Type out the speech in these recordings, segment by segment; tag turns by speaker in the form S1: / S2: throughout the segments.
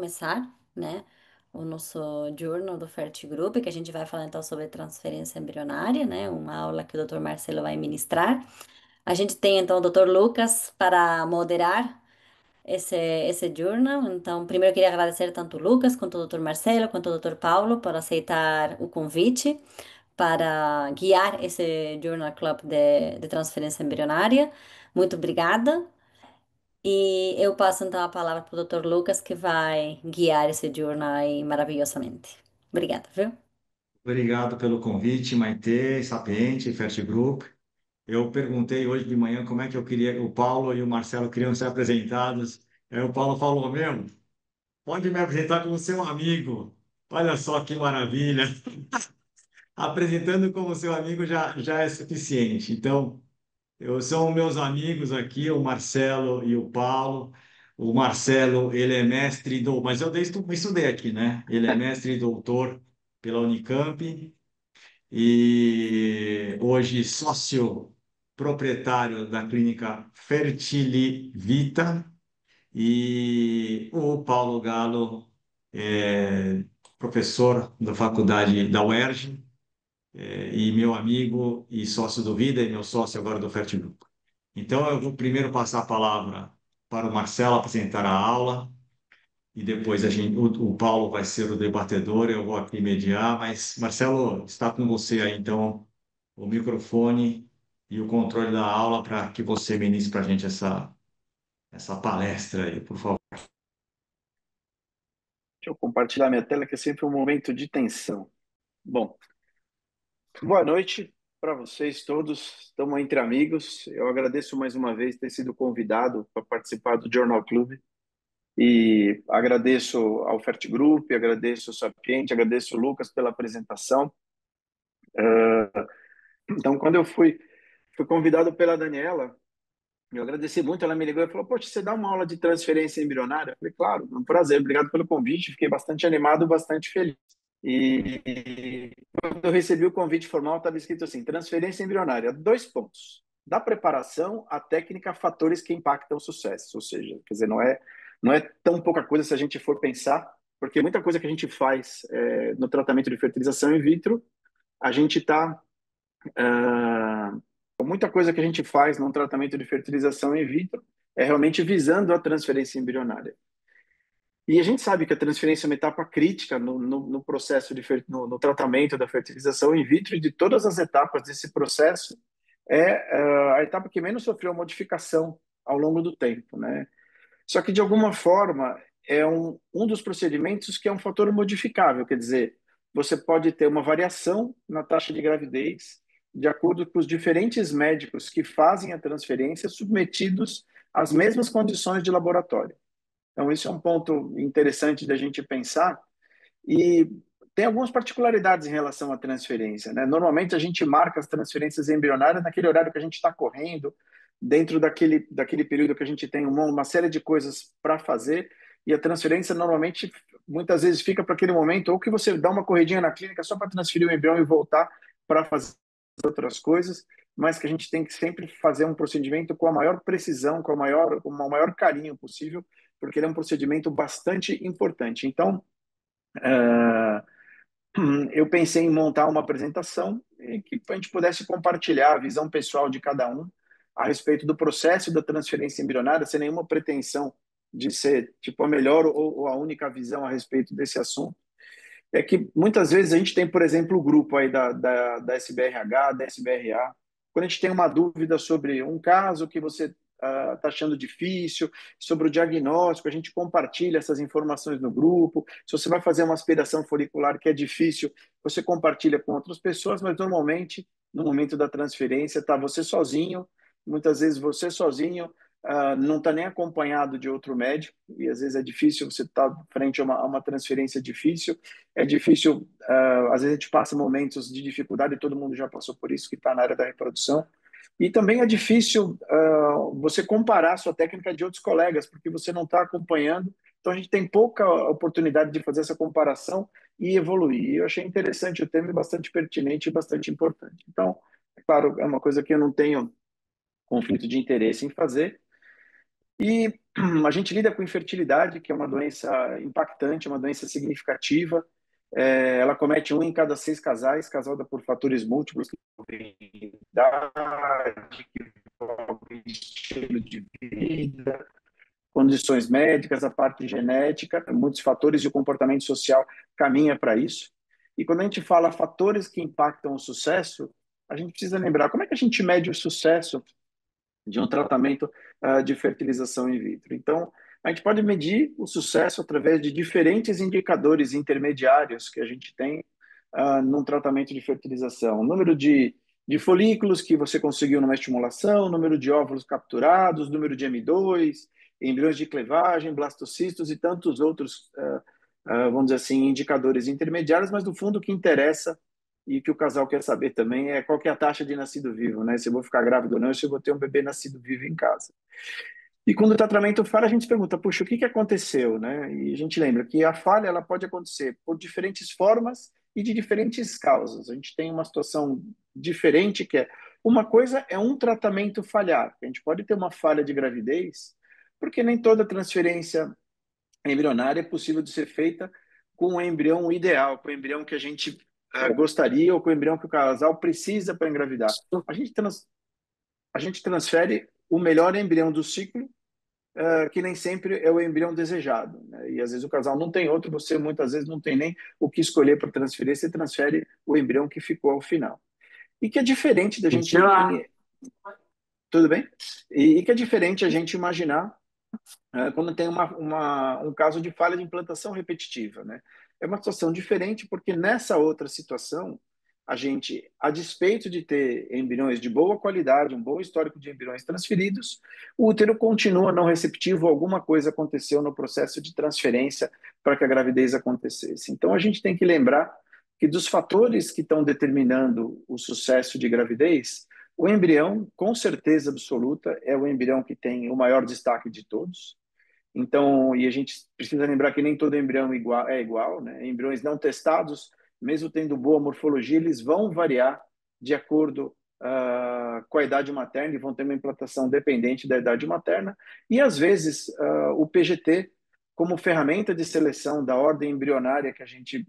S1: começar, né, o nosso journal do Ferti Group, que a gente vai falar então sobre transferência embrionária, né, uma aula que o Dr. Marcelo vai ministrar. A gente tem então o Dr. Lucas para moderar esse journal. Então, primeiro eu queria agradecer tanto o Lucas quanto o Dr. Marcelo, quanto o Dr. Paulo por aceitar o convite para guiar esse Journal Club de transferência embrionária. Muito obrigada. E eu passo então a palavra para o Dr. Lucas, que vai guiar esse journal aí maravilhosamente. Obrigada, viu?
S2: Obrigado pelo convite, Maitê, Sapiente, Fert Group. Eu perguntei hoje de manhã como é que eu queria, o Paulo e o Marcelo queriam ser apresentados. Aí o Paulo falou, meu, pode me apresentar como seu amigo. Olha só que maravilha. Apresentando como seu amigo já é suficiente. Então, são meus amigos aqui, o Marcelo e o Paulo. O Marcelo, ele é mestre do, mas eu estudei aqui, né? Ele é mestre e doutor pela Unicamp e hoje sócio proprietário da clínica Fertili Vita. E o Paulo Galo é professor da faculdade da UERJ, e meu amigo e sócio do Vida e meu sócio agora do Fertigrupo. Então, eu vou primeiro passar a palavra para o Marcelo apresentar a aula, e depois o Paulo vai ser o debatedor, eu vou aqui mediar, mas Marcelo, está com você aí, então, o microfone e o controle da aula para que você ministre para a gente essa palestra aí, por favor.
S3: Deixa eu compartilhar minha tela, que é sempre um momento de tensão. Bom, boa noite para vocês todos. Estamos entre amigos. Eu agradeço mais uma vez ter sido convidado para participar do Journal Club. E agradeço ao Fert Group, agradeço ao Sapiente, agradeço o Lucas pela apresentação. Então, quando eu fui convidado pela Daniela, eu agradeci muito. Ela me ligou e falou: Poxa, você dá uma aula de transferência embrionária? Eu falei: Claro, é um prazer, obrigado pelo convite. Fiquei bastante animado, bastante feliz. E quando eu recebi o convite formal, estava escrito assim: transferência embrionária, 2 pontos. Da preparação à técnica, fatores que impactam o sucesso. Ou seja, quer dizer, não é tão pouca coisa se a gente for pensar, porque muita coisa que a gente faz no tratamento de fertilização in vitro, a gente está. Muita coisa que a gente faz no tratamento de fertilização in vitro é realmente visando a transferência embrionária. E a gente sabe que a transferência é uma etapa crítica no processo no tratamento da fertilização in vitro, e de todas as etapas desse processo é a etapa que menos sofreu modificação ao longo do tempo, né? Só que, de alguma forma, é um dos procedimentos que é um fator modificável, quer dizer, você pode ter uma variação na taxa de gravidez de acordo com os diferentes médicos que fazem a transferência submetidos às mesmas condições de laboratório. Então, isso é um ponto interessante da gente pensar. E tem algumas particularidades em relação à transferência, né? Normalmente, a gente marca as transferências embrionárias naquele horário que a gente está correndo, dentro daquele período que a gente tem uma série de coisas para fazer, e a transferência normalmente, muitas vezes, fica para aquele momento, ou que você dá uma corridinha na clínica só para transferir o embrião e voltar para fazer outras coisas, mas que a gente tem que sempre fazer um procedimento com a maior precisão, com o maior carinho possível, porque ele é um procedimento bastante importante. Então, uh, eu pensei em montar uma apresentação e que a gente pudesse compartilhar a visão pessoal de cada um a respeito do processo da transferência embrionária, sem nenhuma pretensão de ser tipo a melhor ou a única visão a respeito desse assunto. É que muitas vezes a gente tem, por exemplo, o grupo aí da SBRH, da SBRA, quando a gente tem uma dúvida sobre um caso que você está achando difícil, sobre o diagnóstico, a gente compartilha essas informações no grupo. Se você vai fazer uma aspiração folicular que é difícil, você compartilha com outras pessoas, mas normalmente, no momento da transferência, está você sozinho, muitas vezes você sozinho, não está nem acompanhado de outro médico, e às vezes é difícil, você estar frente a uma transferência difícil, é difícil, às vezes a gente passa momentos de dificuldade, todo mundo já passou por isso, que está na área da reprodução, e também é difícil você comparar a sua técnica de outros colegas, porque você não está acompanhando, então a gente tem pouca oportunidade de fazer essa comparação e evoluir. E eu achei interessante o tema, bastante pertinente e bastante importante. Então, é claro, é uma coisa que eu não tenho conflito de interesse em fazer. E a gente lida com infertilidade, que é uma doença impactante, uma doença significativa. Ela comete 1 em cada 6 casais, causada por fatores múltiplos, que envolvem idade, que envolvem estilo de vida, condições médicas, a parte genética, muitos fatores e o comportamento social caminha para isso. E quando a gente fala fatores que impactam o sucesso, a gente precisa lembrar como é que a gente mede o sucesso de um tratamento de fertilização in vitro. Então, a gente pode medir o sucesso através de diferentes indicadores intermediários que a gente tem num tratamento de fertilização. O número de folículos que você conseguiu numa estimulação, número de óvulos capturados, número de M2, embriões de clivagem, blastocistos e tantos outros, vamos dizer assim, indicadores intermediários, mas no fundo o que interessa e que o casal quer saber também é qual que é a taxa de nascido vivo, né? Se eu vou ficar grávido ou não, se eu vou ter um bebê nascido vivo em casa. E quando o tratamento falha, a gente se pergunta, puxa, o que que aconteceu, né? E a gente lembra que a falha ela pode acontecer por diferentes formas e de diferentes causas. A gente tem uma situação diferente que é uma coisa é um tratamento falhar. A gente pode ter uma falha de gravidez, porque nem toda transferência embrionária é possível de ser feita com o embrião ideal, com o embrião que a gente gostaria ou com o embrião que o casal precisa para engravidar. A gente transfere o melhor embrião do ciclo, que nem sempre é o embrião desejado, né? E às vezes o casal não tem outro, você muitas vezes não tem nem o que escolher para transferir, você transfere o embrião que ficou ao final. E que é diferente da gente. Tudo bem? E que é diferente a gente imaginar quando tem um caso de falha de implantação repetitiva, né? É uma situação diferente porque nessa outra situação, a gente, a despeito de ter embriões de boa qualidade, um bom histórico de embriões transferidos, o útero continua não receptivo, alguma coisa aconteceu no processo de transferência para que a gravidez acontecesse. Então, a gente tem que lembrar que dos fatores que estão determinando o sucesso de gravidez, o embrião, com certeza absoluta, é o embrião que tem o maior destaque de todos. Então, e a gente precisa lembrar que nem todo embrião é igual, né? Embriões não testados, mesmo tendo boa morfologia, eles vão variar de acordo com a idade materna e vão ter uma implantação dependente da idade materna. E, às vezes, o PGT, como ferramenta de seleção da ordem embrionária que a gente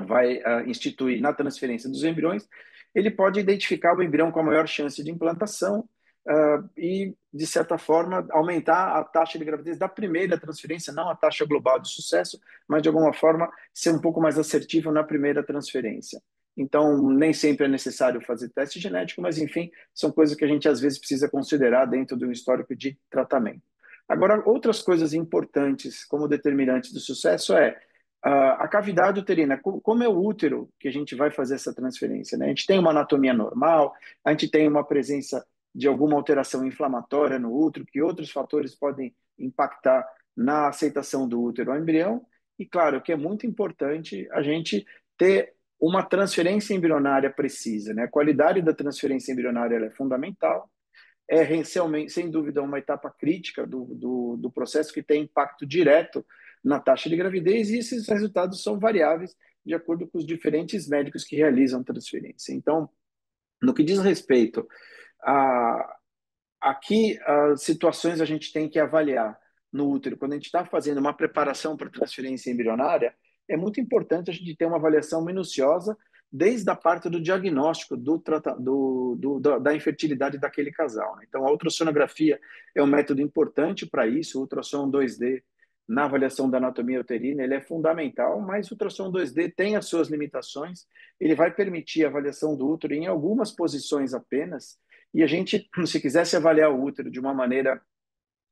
S3: vai instituir na transferência dos embriões, ele pode identificar o embrião com a maior chance de implantação e, de certa forma, aumentar a taxa de gravidez da primeira transferência, não a taxa global de sucesso, mas, de alguma forma, ser um pouco mais assertivo na primeira transferência. Então, nem sempre é necessário fazer teste genético, mas, enfim, são coisas que a gente, às vezes, precisa considerar dentro do histórico de tratamento. Agora, outras coisas importantes como determinantes do sucesso a cavidade uterina, como é o útero que a gente vai fazer essa transferência, né? A gente tem uma anatomia normal, a gente tem uma presença de alguma alteração inflamatória no útero, que outros fatores podem impactar na aceitação do útero ao embrião, e claro que é muito importante a gente ter uma transferência embrionária precisa, né? A qualidade da transferência embrionária é fundamental, é realmente, sem dúvida, uma etapa crítica do processo que tem impacto direto na taxa de gravidez e esses resultados são variáveis de acordo com os diferentes médicos que realizam transferência. Então, no que diz respeito a aqui, as situações a gente tem que avaliar no útero. Quando a gente está fazendo uma preparação para transferência embrionária, é muito importante a gente ter uma avaliação minuciosa desde a parte do diagnóstico da infertilidade daquele casal, né? Então, a ultrassonografia é um método importante para isso, o ultrassom 2D na avaliação da anatomia uterina, ele é fundamental, mas o ultrassom 2D tem as suas limitações, ele vai permitir a avaliação do útero em algumas posições apenas, e a gente, se quisesse avaliar o útero de uma maneira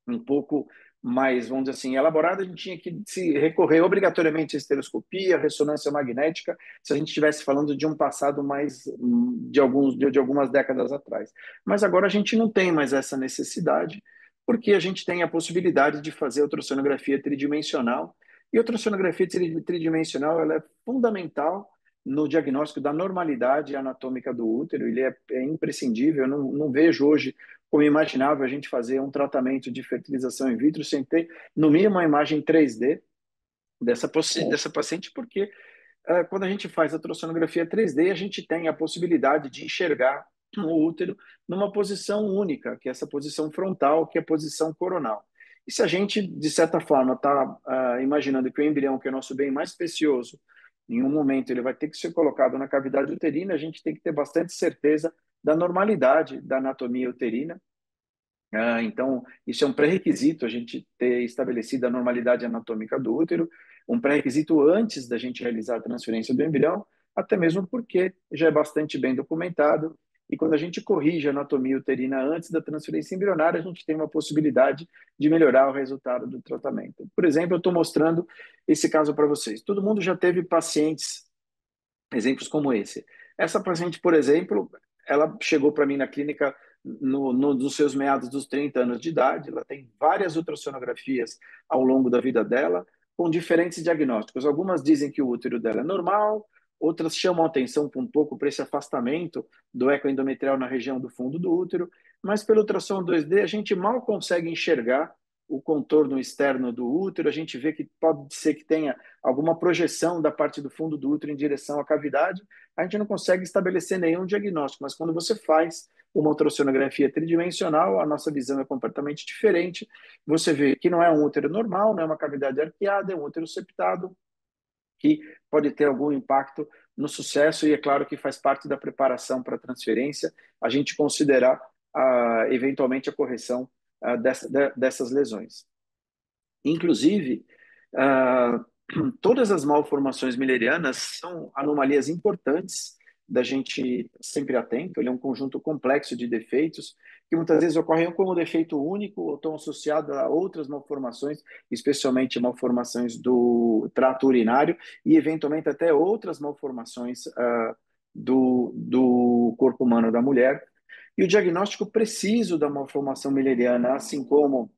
S3: um pouco mais, vamos dizer assim, elaborada, a gente tinha que se recorrer obrigatoriamente à estereoscopia, ressonância magnética, se a gente estivesse falando de um passado mais de algumas décadas atrás. Mas agora a gente não tem mais essa necessidade, porque a gente tem a possibilidade de fazer ultrassonografia tridimensional, e a ultrassonografia tridimensional ela é fundamental no diagnóstico da normalidade anatômica do útero, ele é imprescindível, eu não vejo hoje como imaginável a gente fazer um tratamento de fertilização in vitro sem ter, no mínimo, uma imagem 3D dessa paciente, porque quando a gente faz a ultrassonografia 3D, a gente tem a possibilidade de enxergar o útero numa posição única, que é essa posição frontal, que é a posição coronal. E se a gente, de certa forma, está imaginando que o embrião, que é o nosso bem mais precioso, em um momento ele vai ter que ser colocado na cavidade uterina, a gente tem que ter bastante certeza da normalidade da anatomia uterina. Então, isso é um pré-requisito, a gente ter estabelecido a normalidade anatômica do útero, um pré-requisito antes da gente realizar a transferência do embrião, até mesmo porque já é bastante bem documentado, e quando a gente corrige a anatomia uterina antes da transferência embrionária, a gente tem uma possibilidade de melhorar o resultado do tratamento. Por exemplo, eu estou mostrando esse caso para vocês. Todo mundo já teve pacientes, exemplos como esse. Essa paciente, por exemplo, ela chegou para mim na clínica nos seus meados dos 30 anos de idade, ela tem várias ultrassonografias ao longo da vida dela, com diferentes diagnósticos. Algumas dizem que o útero dela é normal, outras chamam atenção um pouco para esse afastamento do eco endometrial na região do fundo do útero, mas pelo ultrassom 2D a gente mal consegue enxergar o contorno externo do útero, a gente vê que pode ser que tenha alguma projeção da parte do fundo do útero em direção à cavidade, a gente não consegue estabelecer nenhum diagnóstico, mas quando você faz uma ultrassonografia tridimensional, a nossa visão é completamente diferente. Você vê que não é um útero normal, não é uma cavidade arqueada, é um útero septado, que pode ter algum impacto no sucesso, e é claro que faz parte da preparação para a transferência, a gente considerar eventualmente a correção dessas lesões. Inclusive, uh, todas as malformações millerianas são anomalias importantes da gente sempre atento. Ele é um conjunto complexo de defeitos que muitas vezes ocorrem como defeito único ou estão associados a outras malformações, especialmente malformações do trato urinário e, eventualmente, até outras malformações do corpo humano da mulher. E o diagnóstico preciso da malformação milleriana, assim como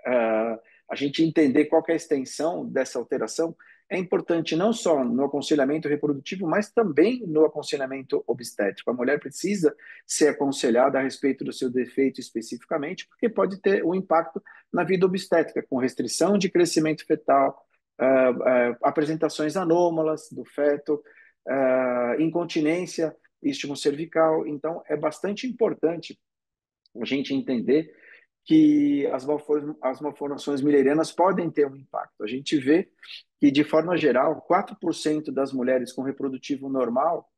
S3: a gente entender qual é a extensão dessa alteração, é importante não só no aconselhamento reprodutivo, mas também no aconselhamento obstétrico. A mulher precisa ser aconselhada a respeito do seu defeito especificamente, porque pode ter um impacto na vida obstétrica, com restrição de crescimento fetal, apresentações anômalas do feto, incontinência, istmo cervical. Então, é bastante importante a gente entender que as malformações millerianas podem ter um impacto. A gente vê que, de forma geral, 4% das mulheres com reprodutivo normal,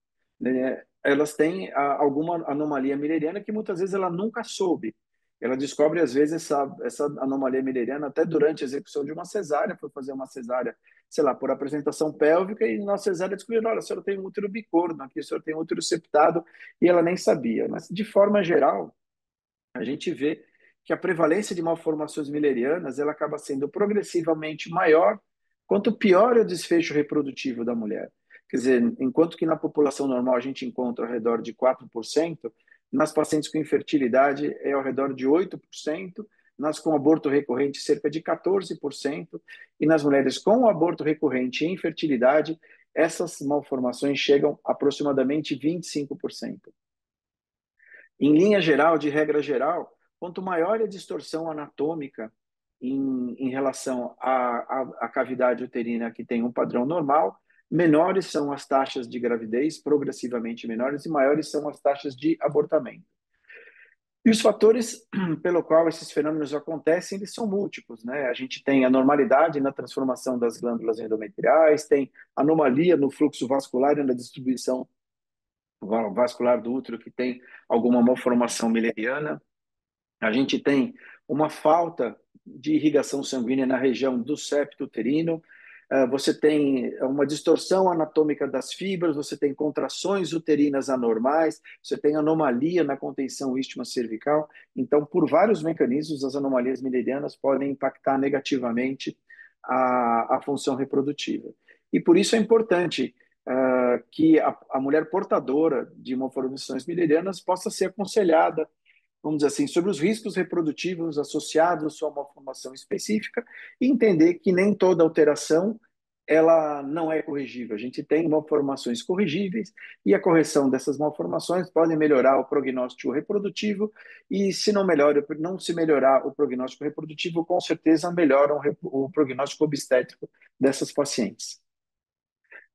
S3: né, elas têm alguma anomalia milleriana que muitas vezes ela nunca soube. Ela descobre, às vezes, essa anomalia milleriana até durante a execução de uma cesárea, foi fazer uma cesárea, sei lá, por apresentação pélvica, e na cesárea descobriram, olha, a senhora tem um útero bicorno, aqui a senhora tem um útero septado, e ela nem sabia. Mas, de forma geral, a gente vê que a prevalência de malformações millerianas ela acaba sendo progressivamente maior quanto pior é o desfecho reprodutivo da mulher. Quer dizer, enquanto que na população normal a gente encontra ao redor de 4%, nas pacientes com infertilidade é ao redor de 8%, nas com aborto recorrente cerca de 14%, e nas mulheres com aborto recorrente e infertilidade, essas malformações chegam a aproximadamente 25%. Em linha geral, de regra geral, quanto maior a distorção anatômica em relação à cavidade uterina que tem um padrão normal, menores são as taxas de gravidez, progressivamente menores, e maiores são as taxas de abortamento. E os fatores pelo qual esses fenômenos acontecem, eles são múltiplos, né? A gente tem anormalidade na transformação das glândulas endometriais, tem anomalia no fluxo vascular e na distribuição vascular do útero que tem alguma malformação milleriana. A gente tem uma falta de irrigação sanguínea na região do septo uterino. Você tem uma distorção anatômica das fibras, você tem contrações uterinas anormais, você tem anomalia na contenção istmo-cervical. Então, por vários mecanismos, as anomalias millerianas podem impactar negativamente a função reprodutiva. E por isso é importante que a mulher portadora de malformações millerianas possa ser aconselhada, vamos dizer assim, sobre os riscos reprodutivos associados à sua malformação específica e entender que nem toda alteração ela não é corrigível. A gente tem malformações corrigíveis e a correção dessas malformações pode melhorar o prognóstico reprodutivo e se não melhora, não se melhorar o prognóstico reprodutivo, com certeza melhora o prognóstico obstétrico dessas pacientes.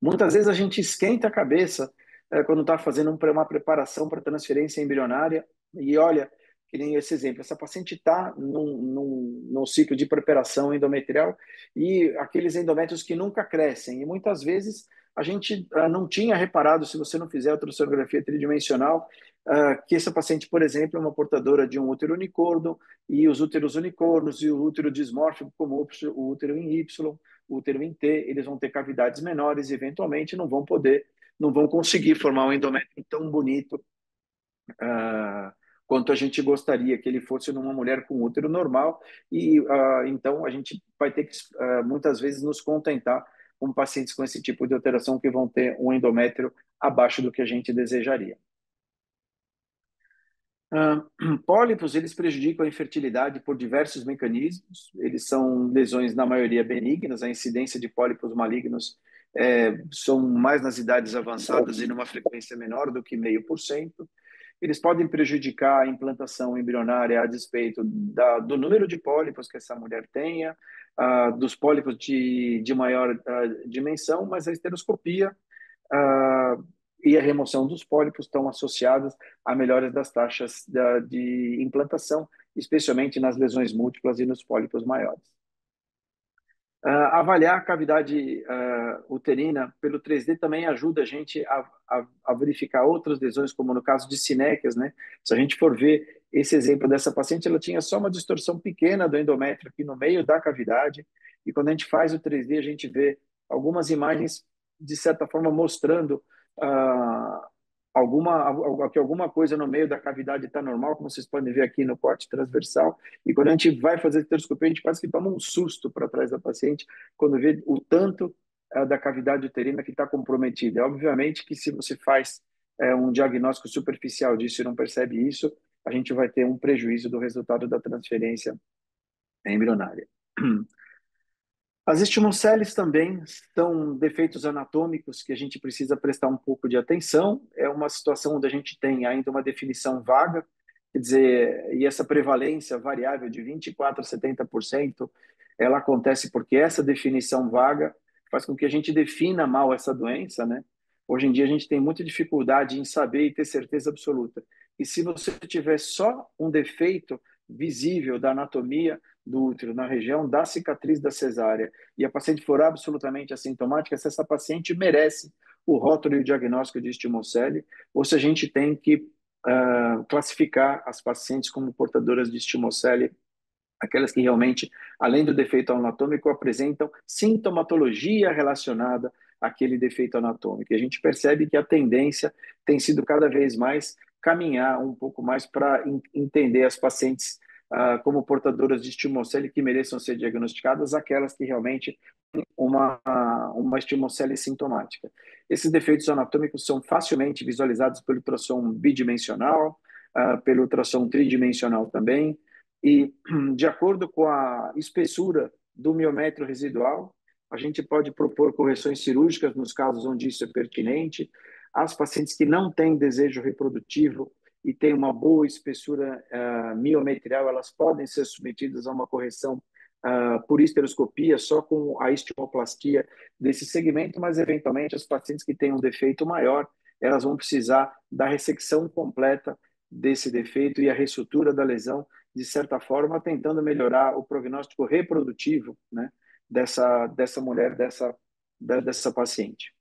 S3: Muitas vezes a gente esquenta a cabeça quando está fazendo uma preparação para transferência embrionária. E olha, que nem esse exemplo, essa paciente está num ciclo de preparação endometrial e aqueles endométrios que nunca crescem. E muitas vezes a gente não tinha reparado, se você não fizer a ultrassonografia tridimensional, que essa paciente, por exemplo, é uma portadora de um útero unicórnio, e os úteros unicórnios e o útero dismórfico, como o útero em Y, o útero em T, eles vão ter cavidades menores e eventualmente não vão conseguir formar um endométrio tão bonito quanto a gente gostaria que ele fosse numa mulher com útero normal. E então a gente vai ter que muitas vezes nos contentar com pacientes com esse tipo de alteração que vão ter um endométrio abaixo do que a gente desejaria. Pólipos, eles prejudicam a infertilidade por diversos mecanismos. Eles são lesões, na maioria, benignas. A incidência de pólipos malignos são mais nas idades avançadas e numa frequência menor do que 0,5%. Eles podem prejudicar a implantação embrionária a despeito do número de pólipos que essa mulher tenha, dos pólipos de maior dimensão, mas a esteroscopia e a remoção dos pólipos estão associadas a melhoras das taxas de implantação, especialmente nas lesões múltiplas e nos pólipos maiores. Avaliar a cavidade uterina pelo 3D também ajuda a gente a verificar outras lesões, como no caso de sinéquias, né? Se a gente for ver esse exemplo dessa paciente, ela tinha só uma distorção pequena do endométrio aqui no meio da cavidade, e quando a gente faz o 3D, a gente vê algumas imagens, de certa forma, mostrando que alguma coisa no meio da cavidade está normal, como vocês podem ver aqui no corte transversal. E quando a gente vai fazer a esteroscopia, a gente parece que toma um susto para trás da paciente quando vê o tanto da cavidade uterina que está comprometida. Obviamente que se você faz um diagnóstico superficial disso e não percebe isso, a gente vai ter um prejuízo do resultado da transferência embrionária. As estimoceles também são defeitos anatômicos que a gente precisa prestar um pouco de atenção. É uma situação onde a gente tem ainda uma definição vaga, quer dizer, e essa prevalência variável de 24% a 70%, ela acontece porque essa definição vaga faz com que a gente defina mal essa doença, né? Hoje em dia a gente tem muita dificuldade em saber e ter certeza absoluta. E se você tiver só um defeito visível da anatomia do útero na região da cicatriz da cesárea e a paciente for absolutamente assintomática, se essa paciente merece o rótulo e o diagnóstico de estimocele, ou se a gente tem que classificar as pacientes como portadoras de estimocele, aquelas que realmente, além do defeito anatômico, apresentam sintomatologia relacionada àquele defeito anatômico. E a gente percebe que a tendência tem sido cada vez mais caminhar um pouco mais para entender as pacientes como portadoras de estimocele que mereçam ser diagnosticadas, aquelas que realmente têm uma estimocele sintomática. Esses defeitos anatômicos são facilmente visualizados pelo ultrassom bidimensional, pelo ultrassom tridimensional também, e de acordo com a espessura do miométrio residual, a gente pode propor correções cirúrgicas nos casos onde isso é pertinente. As pacientes que não têm desejo reprodutivo e têm uma boa espessura miometrial, elas podem ser submetidas a uma correção por histeroscopia, só com a estimoplastia desse segmento, mas eventualmente as pacientes que têm um defeito maior, elas vão precisar da ressecção completa desse defeito e a ressutura da lesão, de certa forma, tentando melhorar o prognóstico reprodutivo, né, dessa mulher, dessa paciente.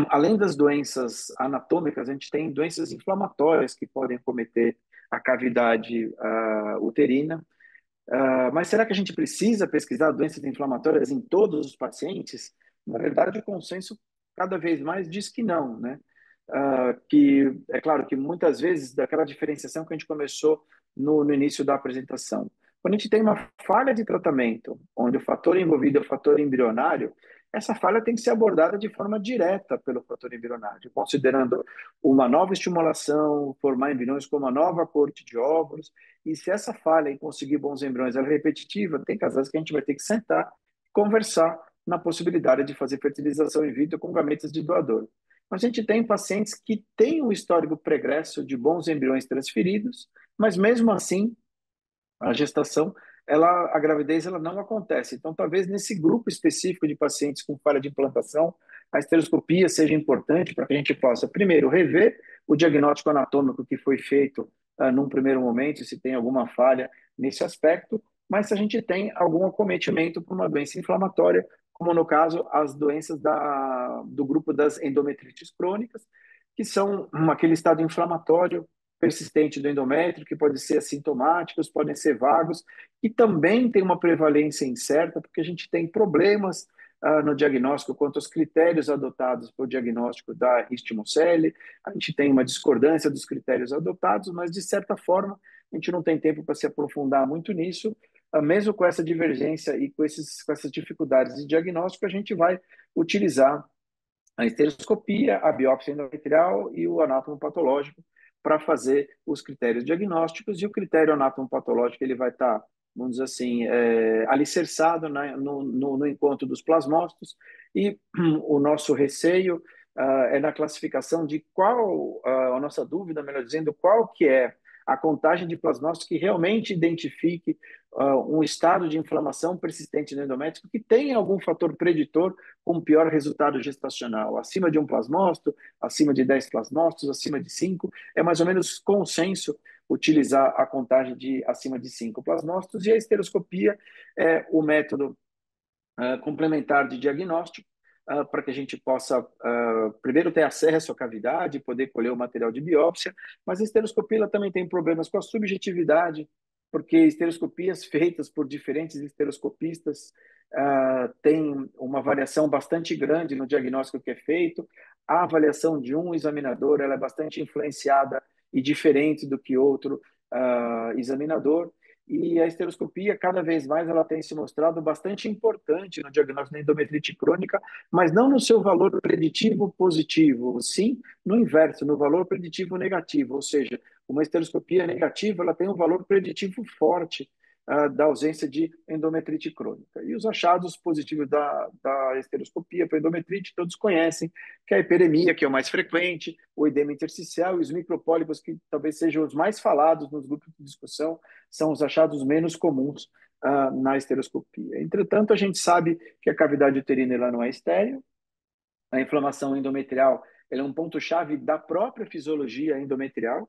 S3: Além das doenças anatômicas, a gente tem doenças inflamatórias que podem acometer a cavidade uterina. Mas será que a gente precisa pesquisar doenças inflamatórias em todos os pacientes? Na verdade, o consenso cada vez mais diz que não, né? Que é claro que muitas vezes daquela diferenciação que a gente começou no início da apresentação. Quando a gente tem uma falha de tratamento, onde o fator envolvido é o fator embrionário, essa falha tem que ser abordada de forma direta pelo fator embrionário, considerando uma nova estimulação, formar embriões com uma nova corte de óvulos, e se essa falha em conseguir bons embriões é repetitiva, tem casais que a gente vai ter que sentar e conversar na possibilidade de fazer fertilização in vitro com gametas de doador. A gente tem pacientes que têm um histórico pregresso de bons embriões transferidos, mas mesmo assim, a gestação, a gravidez ela não acontece. Então, talvez nesse grupo específico de pacientes com falha de implantação, a estereoscopia seja importante para que a gente possa, primeiro, rever o diagnóstico anatômico que foi feito num primeiro momento, se tem alguma falha nesse aspecto, mas se a gente tem algum acometimento por uma doença inflamatória, como no caso as doenças do grupo das endometrites crônicas, que são aquele estado inflamatório persistente do endométrio, que pode ser assintomáticos, podem ser vagos, e também tem uma prevalência incerta, porque a gente tem problemas no diagnóstico quanto aos critérios adotados para o diagnóstico da Histimocelli, a gente tem uma discordância dos critérios adotados, mas de certa forma a gente não tem tempo para se aprofundar muito nisso, mesmo com essa divergência e com essas dificuldades de diagnóstico, a gente vai utilizar a estereoscopia, a biópsia endometrial e o anátomo patológico para fazer os critérios diagnósticos, e o critério anátomo patológico ele vai estar, vamos dizer assim, alicerçado no encontro dos plasmócitos, e o nosso receio é na classificação de qual, a nossa dúvida, melhor dizendo, qual que é a contagem de plasmócitos que realmente identifique um estado de inflamação persistente no endométrio que tem algum fator preditor com pior resultado gestacional. Acima de um plasmócito, acima de 10 plasmócitos, acima de 5, é mais ou menos consenso utilizar a contagem de acima de 5 plasmócitos, e a estereoscopia é o método complementar de diagnóstico para que a gente possa, primeiro, ter acesso à cavidade, poder colher o material de biópsia, mas a estereoscopia ela também tem problemas com a subjetividade, porque estereoscopias feitas por diferentes estereoscopistas têm uma variação bastante grande no diagnóstico que é feito. A avaliação de um examinador ela é bastante influenciada e diferente do que outro examinador, e a estereoscopia, cada vez mais, ela tem se mostrado bastante importante no diagnóstico da endometrite crônica, mas não no seu valor preditivo positivo, sim no inverso, no valor preditivo negativo, ou seja, uma estereoscopia negativa, ela tem um valor preditivo forte da ausência de endometrite crônica. E os achados positivos da estereoscopia para endometrite, todos conhecem, que é a hiperemia, que é o mais frequente, o edema intersticial e os micropólipos, que talvez sejam os mais falados nos grupos de discussão, são os achados menos comuns na estereoscopia. Entretanto, a gente sabe que a cavidade uterina ela não é estéril, a inflamação endometrial ela é um ponto-chave da própria fisiologia endometrial,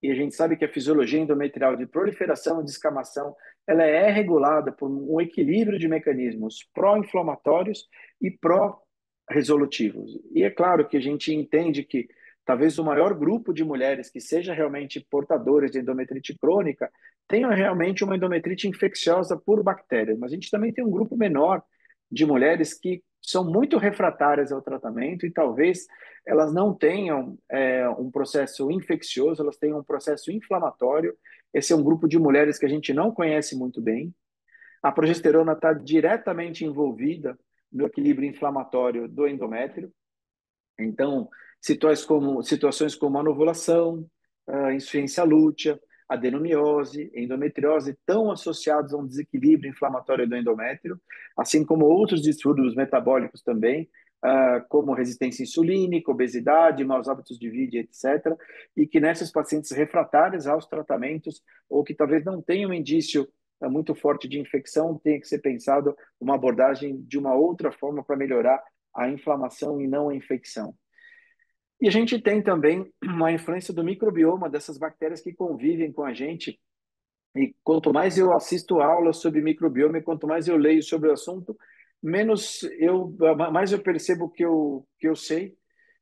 S3: e a gente sabe que a fisiologia endometrial de proliferação e descamação ela é regulada por um equilíbrio de mecanismos pró-inflamatórios e pró-resolutivos. E é claro que a gente entende que talvez o maior grupo de mulheres que seja realmente portadoras de endometrite crônica tenham realmente uma endometrite infecciosa por bactérias, mas a gente também tem um grupo menor de mulheres que são muito refratárias ao tratamento e talvez elas não tenham um processo infeccioso, elas têm um processo inflamatório. Esse é um grupo de mulheres que a gente não conhece muito bem. A progesterona está diretamente envolvida no equilíbrio inflamatório do endométrio. Então, situações como anovulação, insuficiência lútea, adenomiose, endometriose estão associados a um desequilíbrio inflamatório do endométrio, assim como outros distúrbios metabólicos também, como resistência insulínica, obesidade, maus hábitos de vida, etc. E que nessas pacientes refratárias aos tratamentos, ou que talvez não tenham um indício muito forte de infecção, tem que ser pensado uma abordagem de uma outra forma para melhorar a inflamação e não a infecção. E a gente tem também uma influência do microbioma dessas bactérias que convivem com a gente. E quanto mais eu assisto aulas sobre microbioma e quanto mais eu leio sobre o assunto, mais eu percebo que eu sei.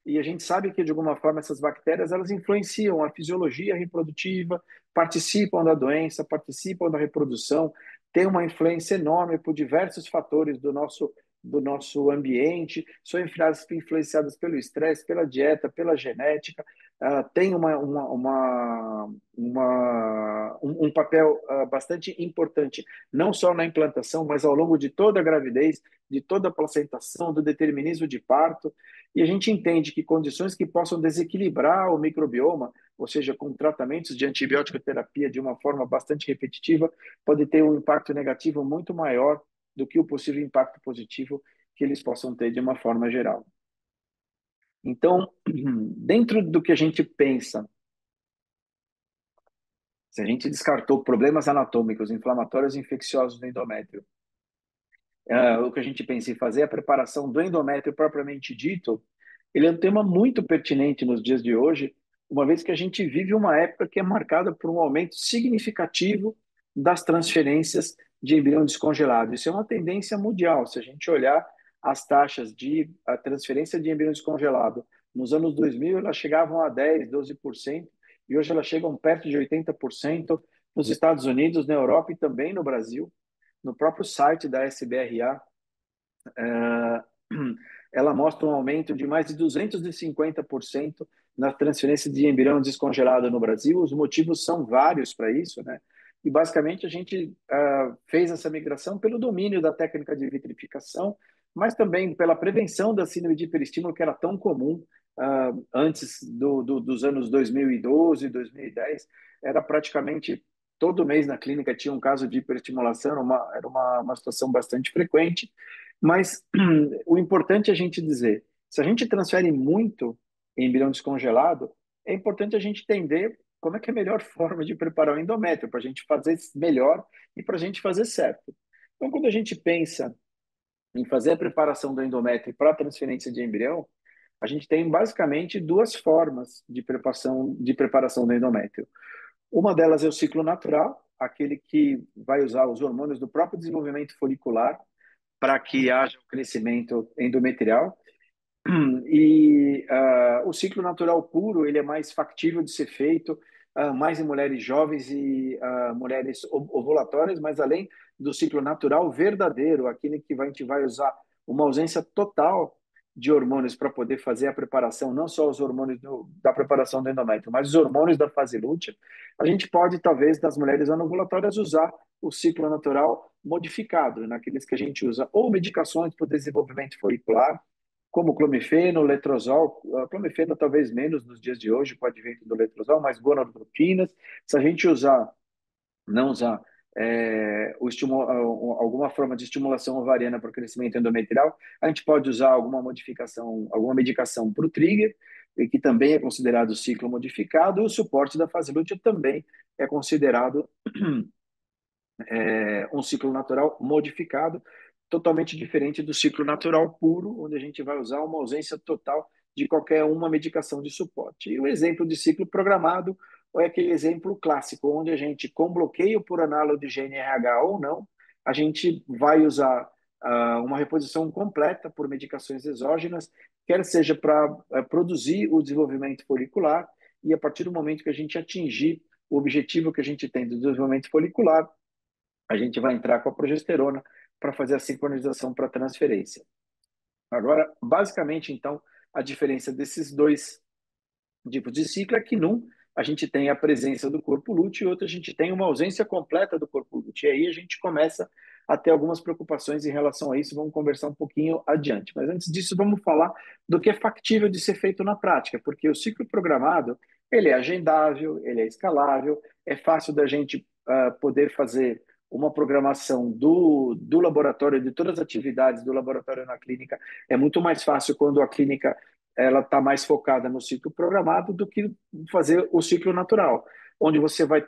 S3: E a gente sabe que, de alguma forma, essas bactérias elas influenciam a fisiologia reprodutiva, participam da doença, participam da reprodução, têm uma influência enorme por diversos fatores do nosso ambiente, são influenciadas pelo estresse, pela dieta, pela genética, tem um papel bastante importante, não só na implantação, mas ao longo de toda a gravidez, de toda a placentação, do determinismo de parto. E a gente entende que condições que possam desequilibrar o microbioma, ou seja, com tratamentos de antibiótico terapia de uma forma bastante repetitiva, pode ter um impacto negativo muito maior do que o possível impacto positivo que eles possam ter de uma forma geral. Então, dentro do que a gente pensa, se a gente descartou problemas anatômicos, inflamatórios e infecciosos no endométrio, o que a gente pensa em fazer, a preparação do endométrio propriamente dito, ele é um tema muito pertinente nos dias de hoje, uma vez que a gente vive uma época que é marcada por um aumento significativo das transferências de embrião descongelado. Isso é uma tendência mundial. Se a gente olhar as taxas de a transferência de embrião descongelado, nos anos 2000 elas chegavam a 10, 12%, e hoje elas chegam perto de 80% nos Estados Unidos, na Europa e também no Brasil. No próprio site da SBRA, eh, ela mostra um aumento de mais de 250% na transferência de embrião descongelado no Brasil. Os motivos são vários para isso, né? E basicamente a gente fez essa migração pelo domínio da técnica de vitrificação, mas também pela prevenção da síndrome de hiperestímulo, que era tão comum antes dos anos 2012, 2010. Era praticamente todo mês na clínica tinha um caso de hiperestimulação, era uma situação bastante frequente. Mas o importante é a gente dizer, se a gente transfere muito em embrião descongelado, é importante a gente entender como é que é a melhor forma de preparar o endométrio, para a gente fazer melhor e para a gente fazer certo. Então, quando a gente pensa em fazer a preparação do endométrio para a transferência de embrião, a gente tem basicamente duas formas de preparação do endométrio. Uma delas é o ciclo natural, aquele que vai usar os hormônios do próprio desenvolvimento folicular para que haja um crescimento endometrial. E o ciclo natural puro ele é mais factível de ser feito, mais em mulheres jovens e mulheres ovulatórias, mas além do ciclo natural verdadeiro, aquele que a gente vai usar uma ausência total de hormônios para poder fazer a preparação, não só os hormônios da preparação do endométrio, mas os hormônios da fase lútea, a gente pode, talvez, das mulheres anovulatórias, usar o ciclo natural modificado, naqueles que a gente usa ou medicações para o desenvolvimento folicular, como clomifeno, letrozol, a clomifeno talvez menos nos dias de hoje, pode vir do letrozol, mas gonadotropinas. Se a gente não usar alguma forma de estimulação ovariana para o crescimento endometrial, a gente pode usar alguma modificação, alguma medicação para o trigger, e que também é considerado ciclo modificado, e o suporte da fase lútea também é considerado um ciclo natural modificado, totalmente diferente do ciclo natural puro, onde a gente vai usar uma ausência total de qualquer uma medicação de suporte. E o exemplo de ciclo programado é aquele exemplo clássico, onde a gente, com bloqueio por análogo de GNRH ou não, a gente vai usar uma reposição completa por medicações exógenas, quer seja para produzir o desenvolvimento folicular, e a partir do momento que a gente atingir o objetivo que a gente tem do desenvolvimento folicular, a gente vai entrar com a progesterona para fazer a sincronização para transferência. Agora, basicamente, então, a diferença desses dois tipos de ciclo é que num a gente tem a presença do corpo lúteo e outro a gente tem uma ausência completa do corpo lúteo. E aí a gente começa a ter algumas preocupações em relação a isso, vamos conversar um pouquinho adiante. Mas antes disso, vamos falar do que é factível de ser feito na prática, porque o ciclo programado, ele é agendável, ele é escalável, é fácil da gente poder fazer uma programação do laboratório, de todas as atividades do laboratório na clínica. É muito mais fácil quando a clínica ela está mais focada no ciclo programado do que fazer o ciclo natural, onde você vai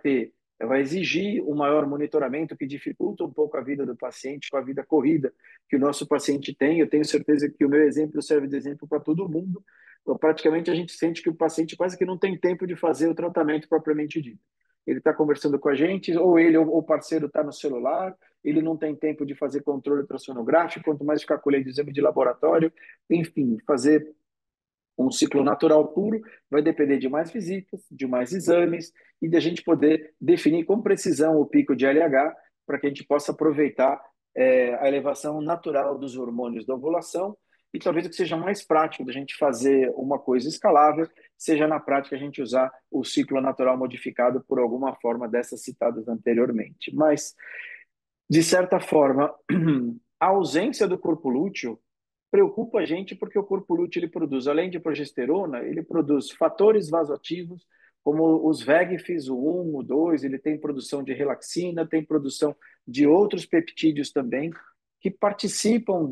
S3: exigir um maior monitoramento que dificulta um pouco a vida do paciente com a vida corrida que o nosso paciente tem. Eu tenho certeza que o meu exemplo serve de exemplo para todo mundo. Então, praticamente a gente sente que o paciente quase que não tem tempo de fazer o tratamento propriamente dito. Ele está conversando com a gente, ou ele ou o parceiro está no celular, ele não tem tempo de fazer controle ultrassonográfico, quanto mais ficar colhendo exame de laboratório, enfim, fazer um ciclo natural puro vai depender de mais visitas, de mais exames e de a gente poder definir com precisão o pico de LH para que a gente possa aproveitar a elevação natural dos hormônios da ovulação e talvez o que seja mais prático da gente fazer uma coisa escalável seja na prática a gente usar o ciclo natural modificado por alguma forma dessas citadas anteriormente. Mas, de certa forma, a ausência do corpo lúteo preocupa a gente porque o corpo lúteo ele produz, além de progesterona, ele produz fatores vasoativos, como os VEGFs, o 1, o 2, ele tem produção de relaxina, tem produção de outros peptídeos também, que participam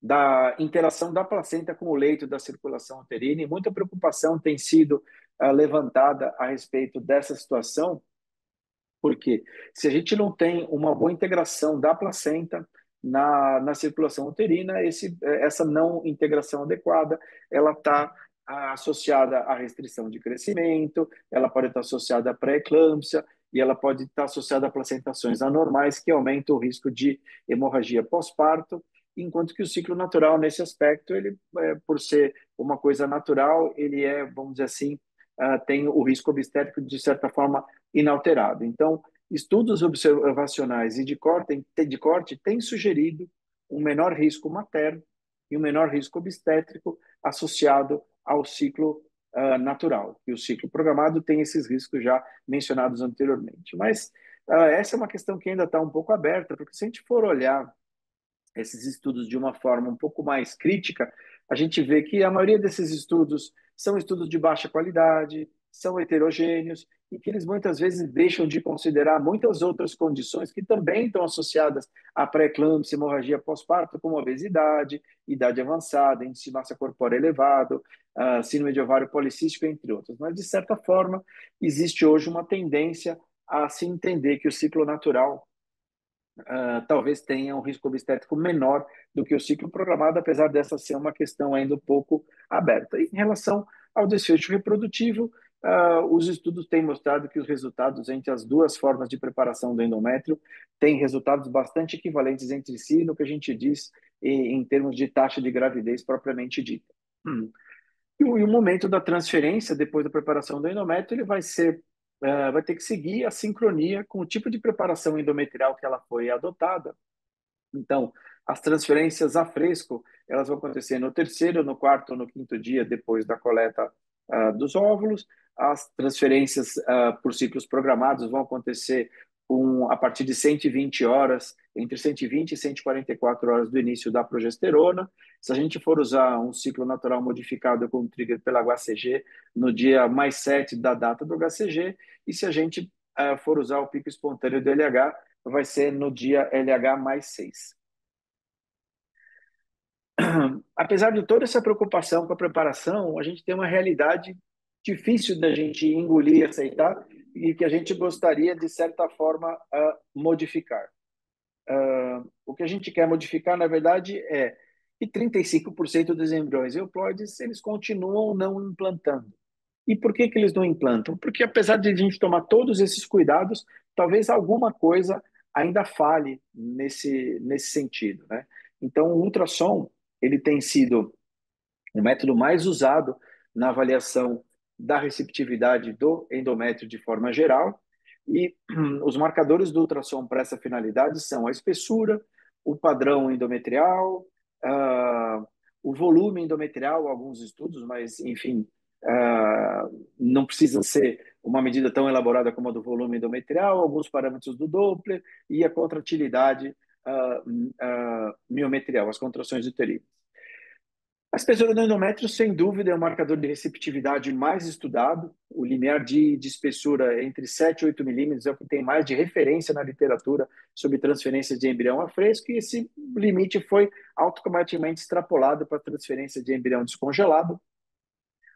S3: da interação da placenta com o leito da circulação uterina, e muita preocupação tem sido levantada a respeito dessa situação, Porque se a gente não tem uma boa integração da placenta na circulação uterina, essa não integração adequada, ela está associada à restrição de crescimento, ela pode estar associada à pré-eclâmpsia e ela pode estar associada a placentações anormais que aumentam o risco de hemorragia pós-parto, enquanto que o ciclo natural, nesse aspecto, ele, por ser uma coisa natural, ele é, vamos dizer assim, tem o risco obstétrico, de certa forma, inalterado. Então, estudos observacionais e de corte têm sugerido um menor risco materno e um menor risco obstétrico associado ao ciclo natural. E o ciclo programado tem esses riscos já mencionados anteriormente. Mas essa é uma questão que ainda está um pouco aberta, porque se a gente for olhar esses estudos de uma forma um pouco mais crítica, a gente vê que a maioria desses estudos são estudos de baixa qualidade, são heterogêneos e que eles muitas vezes deixam de considerar muitas outras condições que também estão associadas à pré-eclâmpsia, hemorragia pós-parto, como obesidade, idade avançada, índice de massa corpórea elevado, síndrome de ovário policístico, entre outros. Mas, de certa forma, existe hoje uma tendência a se entender que o ciclo natural talvez tenha um risco obstétrico menor do que o ciclo programado, apesar dessa ser uma questão ainda um pouco aberta. E em relação ao desfecho reprodutivo, os estudos têm mostrado que os resultados entre as duas formas de preparação do endométrio têm resultados bastante equivalentes entre si no que a gente diz em termos de taxa de gravidez propriamente dita. E o momento da transferência, depois da preparação do endométrio, ele vai ter que seguir a sincronia com o tipo de preparação endometrial que ela foi adotada. Então, as transferências a fresco, elas vão acontecer no terceiro, no quarto ou no quinto dia depois da coleta dos óvulos. As transferências por ciclos programados vão acontecer a partir de 120 horas, entre 120 e 144 horas do início da progesterona. Se a gente for usar um ciclo natural modificado com trigger pela HCG no dia mais 7 da data do HCG, e se a gente for usar o pico espontâneo do LH, vai ser no dia LH mais 6. Apesar de toda essa preocupação com a preparação, a gente tem uma realidade difícil da gente engolir e aceitar e que a gente gostaria, de certa forma, modificar. O que a gente quer modificar, na verdade, é que 35% dos embriões euploides eles continuam não implantando. E por que eles não implantam? Porque apesar de a gente tomar todos esses cuidados, talvez alguma coisa ainda falhe nesse sentido, né? Então, o ultrassom ele tem sido o método mais usado na avaliação da receptividade do endométrio de forma geral. E os marcadores do ultrassom para essa finalidade são a espessura, o padrão endometrial, o volume endometrial, alguns estudos, mas, enfim, não precisa ser uma medida tão elaborada como a do volume endometrial, alguns parâmetros do Doppler e a contratilidade miometrial, as contrações uterinas. A espessura do endométrio, sem dúvida, é o marcador de receptividade mais estudado. O limiar de espessura entre 7 e 8 milímetros é o que tem mais de referência na literatura sobre transferência de embrião a fresco, e esse limite foi automaticamente extrapolado para transferência de embrião descongelado.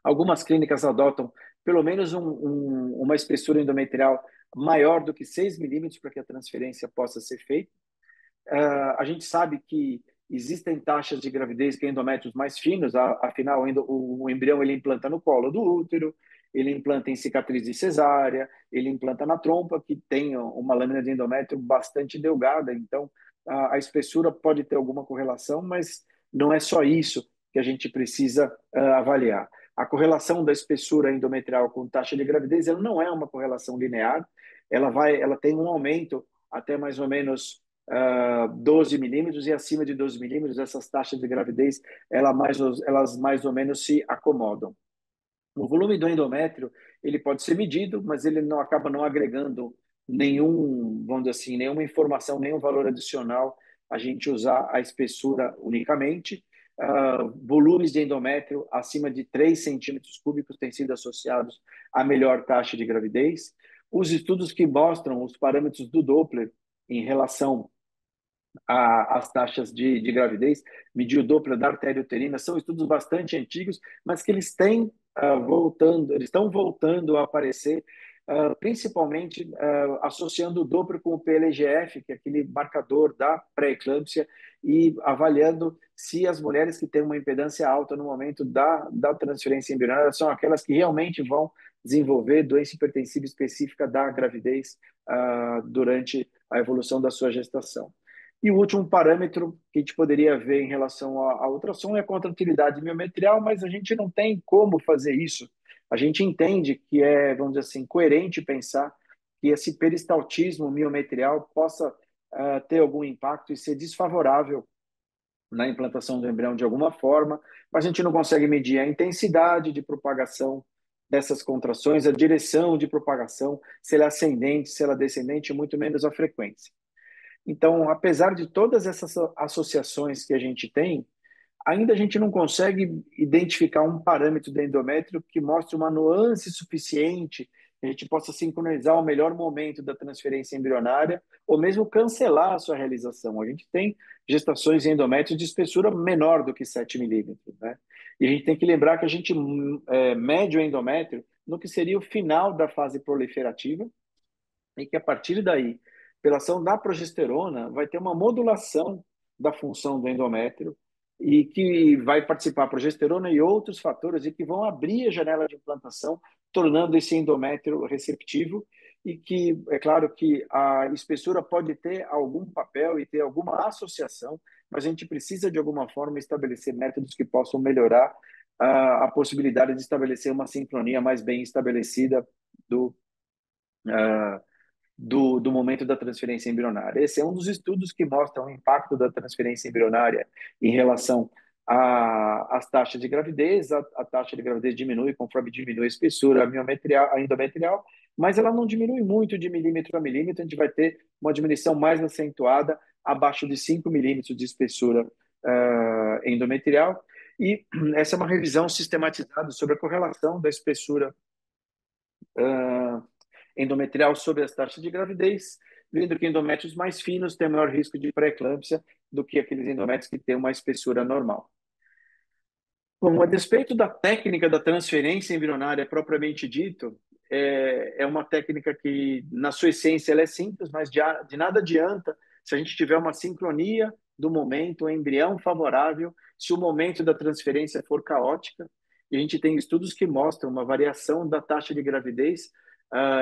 S3: Algumas clínicas adotam pelo menos uma espessura endometrial maior do que 6 milímetros para que a transferência possa ser feita. A gente sabe que existem taxas de gravidez que endométrios mais finos, afinal, o embrião ele implanta no colo do útero, ele implanta em cicatriz de cesárea, ele implanta na trompa, que tem uma lâmina de endométrio bastante delgada, então a espessura pode ter alguma correlação, mas não é só isso que a gente precisa avaliar. A correlação da espessura endometrial com taxa de gravidez ela não é uma correlação linear, ela tem um aumento até mais ou menos 12 milímetros, e acima de 12 milímetros, essas taxas de gravidez elas mais ou menos se acomodam. O volume do endométrio ele pode ser medido, mas ele não acaba não agregando vamos dizer assim, nenhuma informação, nenhum valor adicional a gente usar a espessura unicamente. Volumes de endométrio acima de 3 centímetros cúbicos têm sido associados à melhor taxa de gravidez. Os estudos que mostram os parâmetros do Doppler em relação as taxas de gravidez, medir o Doppler da artéria uterina, são estudos bastante antigos, mas que eles estão voltando a aparecer principalmente associando o dobro com o PLGF, que é aquele marcador da pré-eclâmpsia, e avaliando se as mulheres que têm uma impedância alta no momento da transferência embrionária são aquelas que realmente vão desenvolver doença hipertensiva específica da gravidez durante a evolução da sua gestação. E o último parâmetro que a gente poderia ver em relação ao ultrassom é a contratilidade miometrial, mas a gente não tem como fazer isso. A gente entende que é, vamos dizer assim, coerente pensar que esse peristaltismo miometrial possa ter algum impacto e ser desfavorável na implantação do embrião de alguma forma, mas a gente não consegue medir a intensidade de propagação dessas contrações, a direção de propagação, se ela é ascendente, se ela é descendente, muito menos a frequência. Então, apesar de todas essas associações que a gente tem, ainda a gente não consegue identificar um parâmetro do endométrio que mostre uma nuance suficiente que a gente possa sincronizar o melhor momento da transferência embrionária ou mesmo cancelar a sua realização. A gente tem gestações em endométrio de espessura menor do que 7 milímetros, né? E a gente tem que lembrar que a gente mede o endométrio no que seria o final da fase proliferativa, e que a partir daí, pela ação da progesterona, vai ter uma modulação da função do endométrio e que vai participar a progesterona e outros fatores e que vão abrir a janela de implantação, tornando esse endométrio receptivo e que, é claro que a espessura pode ter algum papel e ter alguma associação, mas a gente precisa, de alguma forma, estabelecer métodos que possam melhorar a possibilidade de estabelecer uma sincronia mais bem estabelecida do, uh, do momento da transferência embrionária. Esse é um dos estudos que mostra o impacto da transferência embrionária em relação às taxas de gravidez. A taxa de gravidez diminui conforme diminui a espessura a endometrial, mas ela não diminui muito de milímetro a milímetro. A gente vai ter uma diminuição mais acentuada abaixo de 5 milímetros de espessura endometrial. E essa é uma revisão sistematizada sobre a correlação da espessura endometrial sobre as taxas de gravidez, vendo que endométrios mais finos têm maior risco de pré-eclâmpsia do que aqueles endométrios que têm uma espessura normal. Bom, a despeito da técnica da transferência embrionária propriamente dito, é uma técnica que, na sua essência, ela é simples, mas de nada adianta se a gente tiver uma sincronia do momento, um embrião favorável, se o momento da transferência for caótica. E a gente tem estudos que mostram uma variação da taxa de gravidez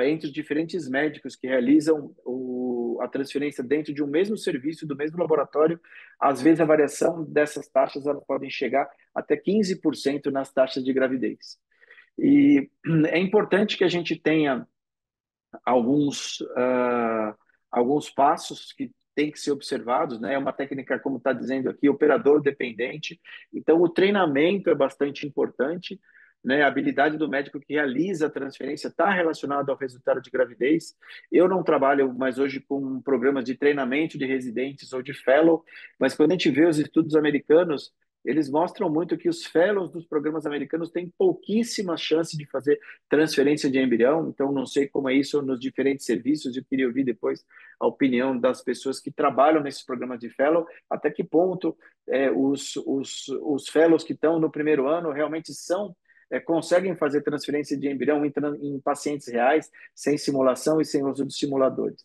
S3: entre os diferentes médicos que realizam a transferência dentro de um mesmo serviço, do mesmo laboratório. Às vezes, a variação dessas taxas elas podem chegar até 15% nas taxas de gravidez. E é importante que a gente tenha alguns passos que têm que ser observados, né? É uma técnica, como está dizendo aqui, operador dependente. Então, o treinamento é bastante importante, né? A habilidade do médico que realiza a transferência está relacionada ao resultado de gravidez. Eu não trabalho mais hoje com programas de treinamento de residentes ou de fellow, mas quando a gente vê os estudos americanos, eles mostram muito que os fellows dos programas americanos têm pouquíssima chance de fazer transferência de embrião, então não sei como é isso nos diferentes serviços, eu queria ouvir depois a opinião das pessoas que trabalham nesses programas de fellow, até que ponto os fellows que estão no primeiro ano realmente conseguem fazer transferência de embrião em pacientes reais, sem simulação e sem uso de simuladores.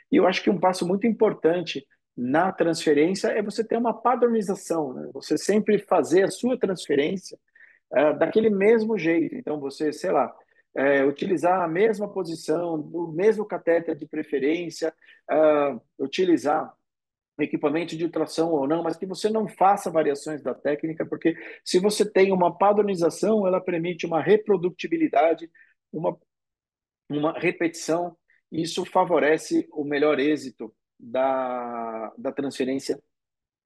S3: E eu acho que um passo muito importante na transferência é você ter uma padronização, né? Você sempre fazer a sua transferência daquele mesmo jeito. Então, você, sei lá, utilizar a mesma posição, o mesmo catéter de preferência, utilizar equipamento de ultrassom ou não, mas que você não faça variações da técnica, porque se você tem uma padronização, ela permite uma reprodutibilidade, uma, uma repetição, e isso favorece o melhor êxito da transferência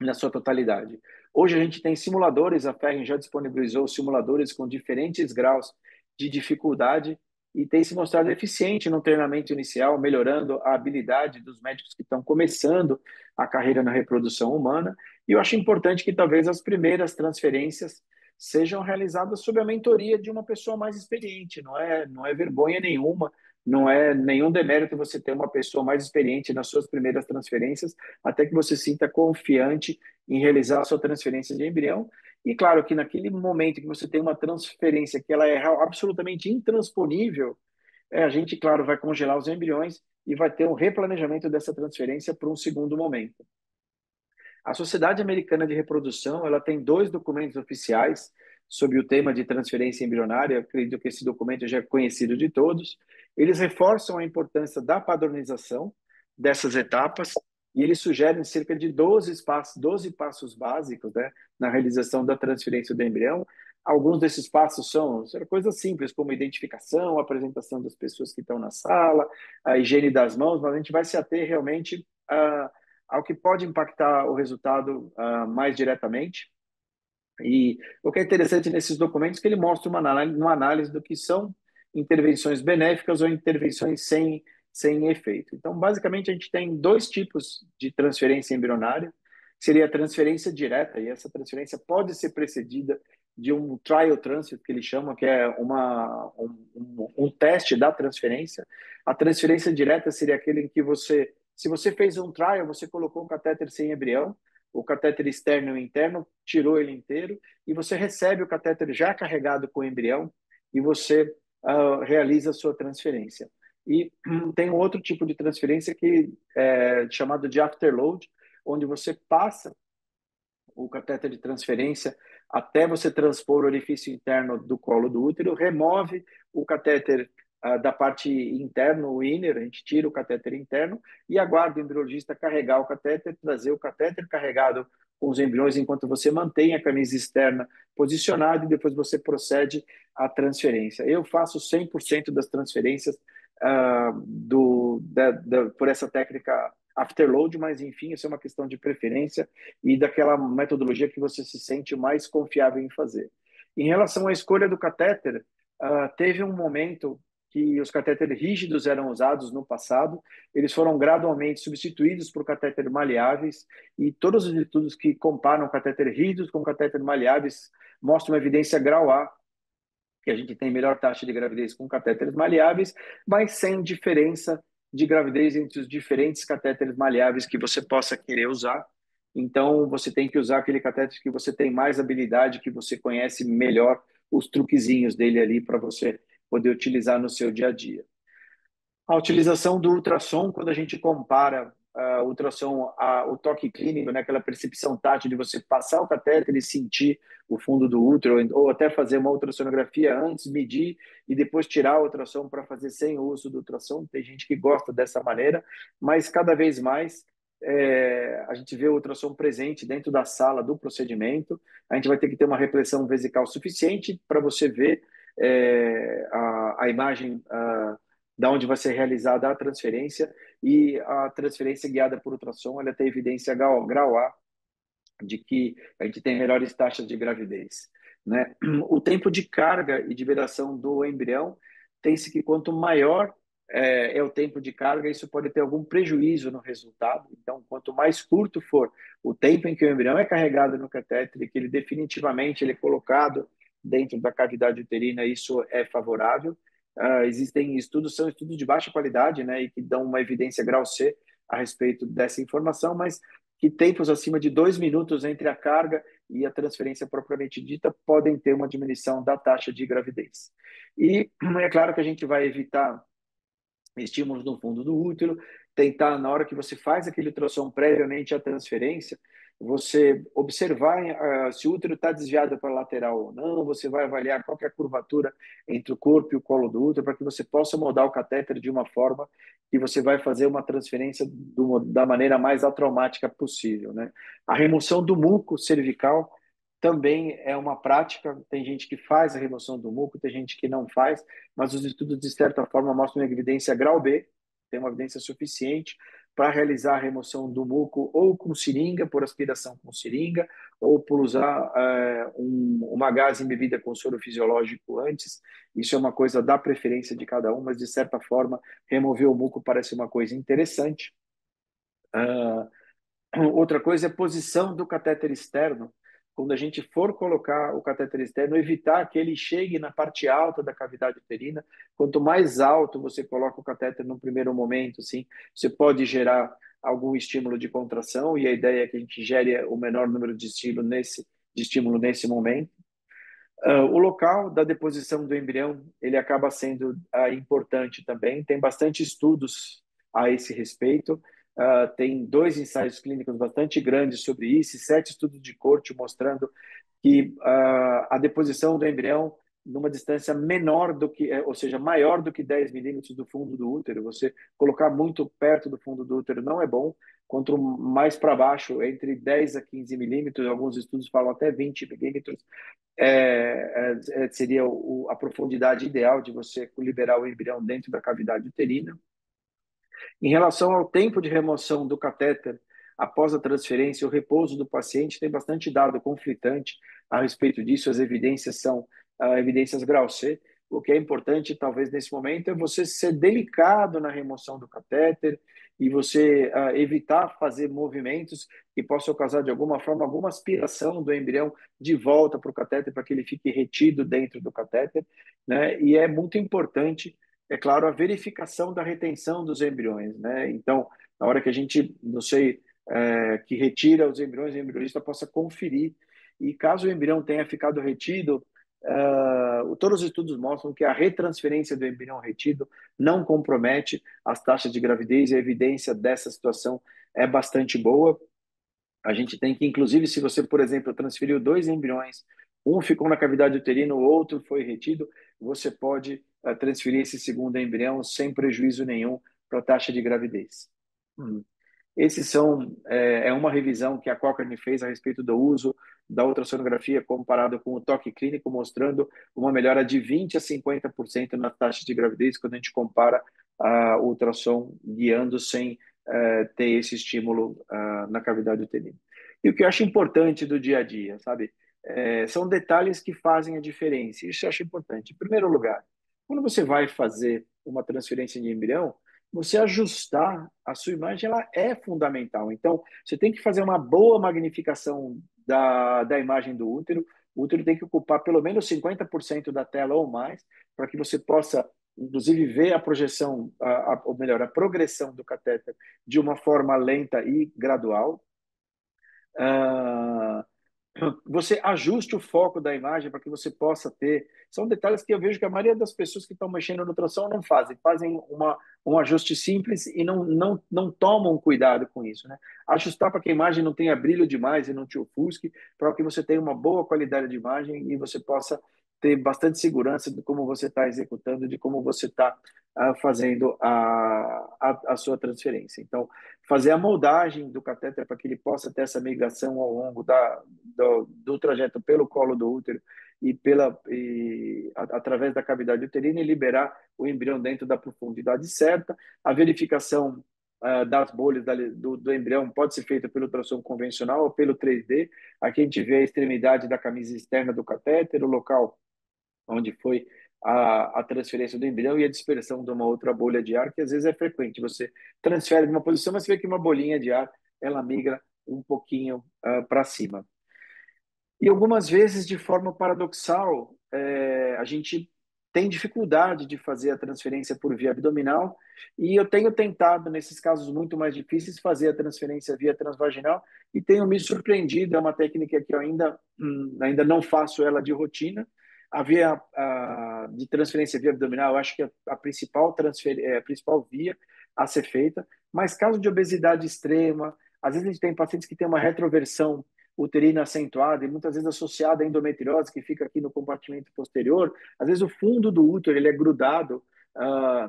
S3: na sua totalidade. Hoje a gente tem simuladores, a Ferrin já disponibilizou simuladores com diferentes graus de dificuldade e tem se mostrado eficiente no treinamento inicial, melhorando a habilidade dos médicos que estão começando a carreira na reprodução humana. E eu acho importante que talvez as primeiras transferências sejam realizadas sob a mentoria de uma pessoa mais experiente. Não é vergonha nenhuma, não é nenhum demérito você ter uma pessoa mais experiente nas suas primeiras transferências, até que você sinta confiante em realizar a sua transferência de embrião. E claro que naquele momento que você tem uma transferência que ela é absolutamente intransponível, a gente, claro, vai congelar os embriões e vai ter um replanejamento dessa transferência para um segundo momento. A Sociedade Americana de Reprodução, ela tem dois documentos oficiais sobre o tema de transferência embrionária. Acredito que esse documento já é conhecido de todos. Eles reforçam a importância da padronização dessas etapas e eles sugerem cerca de 12 passos básicos, né, na realização da transferência do embrião. Alguns desses passos são coisas simples, como identificação, apresentação das pessoas que estão na sala, a higiene das mãos, mas a gente vai se ater realmente ao que pode impactar o resultado mais diretamente. E o que é interessante nesses documentos é que ele mostra uma análise do que são intervenções benéficas ou intervenções sem efeito. Então, basicamente, a gente tem dois tipos de transferência embrionária, que seria a transferência direta, e essa transferência pode ser precedida de um trial transfer, que eles chamam, que é um teste da transferência. A transferência direta seria aquele em que se você fez um trial, você colocou um catéter sem embrião, o catéter externo e interno, tirou ele inteiro, e você recebe o catéter já carregado com o embrião, e você realiza a sua transferência. E tem um outro tipo de transferência que é chamado de afterload, onde você passa o catéter de transferência até você transpor o orifício interno do colo do útero, remove o catéter da parte interna, o inner, a gente tira o catéter interno e aguarda o embriologista carregar o catéter, trazer o catéter carregado com os embriões enquanto você mantém a camisa externa posicionada e depois você procede à transferência. Eu faço 100% das transferências por essa técnica afterload, mas enfim, isso é uma questão de preferência e daquela metodologia que você se sente mais confiável em fazer. Em relação à escolha do catéter, teve um momento que os catéteres rígidos eram usados no passado, eles foram gradualmente substituídos por catéteres maleáveis e todos os estudos que comparam catéteres rígidos com catéteres maleáveis mostram uma evidência grau A, que a gente tem melhor taxa de gravidez com catéteres maleáveis, mas sem diferença de gravidez entre os diferentes catéteres maleáveis que você possa querer usar. Então, você tem que usar aquele catéter que você tem mais habilidade, que você conhece melhor os truquezinhos dele ali para você poder utilizar no seu dia a dia. A utilização do ultrassom, quando a gente compara o ultrassom ao toque clínico, né, aquela percepção tátil de você passar o catéter e sentir o fundo do útero, ou até fazer uma ultrassonografia antes, medir e depois tirar o ultrassom para fazer sem o uso do ultrassom. Tem gente que gosta dessa maneira, mas cada vez mais a gente vê o ultrassom presente dentro da sala do procedimento. A gente vai ter que ter uma repressão vesical suficiente para você ver a imagem da onde vai ser realizada a transferência, e a transferência guiada por ultrassom, ela tem evidência grau A de que a gente tem melhores taxas de gravidez, né? O tempo de carga e de liberação do embrião tem-se que quanto maior é o tempo de carga, isso pode ter algum prejuízo no resultado. Então, quanto mais curto for o tempo em que o embrião é carregado no catéter e que ele definitivamente ele é colocado dentro da cavidade uterina, isso é favorável. Existem estudos, são estudos de baixa qualidade, né, e que dão uma evidência grau C a respeito dessa informação, mas que tempos acima de 2 minutos entre a carga e a transferência propriamente dita podem ter uma diminuição da taxa de gravidez. E é claro que a gente vai evitar estímulos no fundo do útero, tentar, na hora que você faz aquele ultrassom previamente à transferência, você observar se o útero está desviado para a lateral ou não, você vai avaliar qual é a curvatura entre o corpo e o colo do útero, para que você possa moldar o catéter de uma forma que você vai fazer uma transferência da maneira mais atraumática possível, né? A remoção do muco cervical também é uma prática, tem gente que faz a remoção do muco, tem gente que não faz, mas os estudos, de certa forma, mostram uma evidência grau B, tem uma evidência suficiente para realizar a remoção do muco ou com seringa, por aspiração com seringa, ou por usar uma gás embebida com soro fisiológico antes. Isso é uma coisa da preferência de cada um, mas, de certa forma, remover o muco parece uma coisa interessante. Outra coisa é a posição do catéter externo. Quando a gente for colocar o catéter externo, evitar que ele chegue na parte alta da cavidade uterina. Quanto mais alto você coloca o catéter no primeiro momento, assim, você pode gerar algum estímulo de contração, e a ideia é que a gente gere o menor número de estímulo nesse momento. O local da deposição do embrião, ele acaba sendo importante também. Tem bastante estudos a esse respeito. Tem 2 ensaios clínicos bastante grandes sobre isso, e 7 estudos de corte mostrando que a deposição do embrião numa distância menor do que, ou seja, maior do que 10 milímetros do fundo do útero. Você colocar muito perto do fundo do útero não é bom. Quanto mais para baixo, entre 10 a 15 milímetros, alguns estudos falam até 20 milímetros, seria a profundidade ideal de você liberar o embrião dentro da cavidade uterina. Em relação ao tempo de remoção do catéter após a transferência, o repouso do paciente, tem bastante dado conflitante a respeito disso. As evidências são evidências grau C. O que é importante, talvez, nesse momento, é você ser delicado na remoção do catéter e você evitar fazer movimentos que possam causar, de alguma forma, alguma aspiração do embrião de volta para o catéter, para que ele fique retido dentro do catéter, né? E é muito importante, é claro, a verificação da retenção dos embriões, né? Então, na hora que a gente, não sei, que retira os embriões, o embriologista possa conferir. E caso o embrião tenha ficado retido, todos os estudos mostram que a retransferência do embrião retido não compromete as taxas de gravidez, e a evidência dessa situação é bastante boa. A gente tem que, inclusive, se você, por exemplo, transferiu 2 embriões, um ficou na cavidade uterina, o outro foi retido, você pode transferir esse segundo embrião sem prejuízo nenhum para a taxa de gravidez. Esses são uma revisão que a Cochrane fez a respeito do uso da ultrassonografia comparado com o toque clínico, mostrando uma melhora de 20 a 50% na taxa de gravidez quando a gente compara a ultrassom guiando sem ter esse estímulo na cavidade uterina. E o que eu acho importante do dia a dia, sabe? São detalhes que fazem a diferença. Isso eu acho importante. Em primeiro lugar, quando você vai fazer uma transferência de embrião, você ajustar a sua imagem, ela é fundamental. Então, você tem que fazer uma boa magnificação da imagem do útero. O útero tem que ocupar pelo menos 50% da tela ou mais, para que você possa, inclusive, ver a projeção, ou melhor, a progressão do catéter de uma forma lenta e gradual. Ah, você ajuste o foco da imagem para que você possa ter. São detalhes que eu vejo que a maioria das pessoas que estão mexendo no ultrassom não fazem. Fazem um ajuste simples e não tomam cuidado com isso, né? Ajustar para que a imagem não tenha brilho demais e não te ofusque, para que você tenha uma boa qualidade de imagem e você possa ter bastante segurança de como você está executando, de como você está fazendo a sua transferência. Então, fazer a moldagem do catéter para que ele possa ter essa migração ao longo do trajeto pelo colo do útero através da cavidade uterina, e liberar o embrião dentro da profundidade certa. A verificação das bolhas do embrião pode ser feita pelo ultrassom convencional ou pelo 3D. Aqui a gente vê a extremidade da camisa externa do catéter, o local onde foi a transferência do embrião e a dispersão de uma outra bolha de ar, que às vezes é frequente. Você transfere de uma posição, mas você vê que uma bolinha de ar ela migra um pouquinho para cima. E algumas vezes, de forma paradoxal, a gente tem dificuldade de fazer a transferência por via abdominal, e eu tenho tentado, nesses casos muito mais difíceis, fazer a transferência via transvaginal e tenho me surpreendido. É uma técnica que eu ainda não faço ela de rotina. A via de transferência via abdominal, eu acho que é a principal via a ser feita, mas caso de obesidade extrema, às vezes a gente tem pacientes que têm uma retroversão uterina acentuada e muitas vezes associada à endometriose, que fica aqui no compartimento posterior. Às vezes o fundo do útero ele é grudado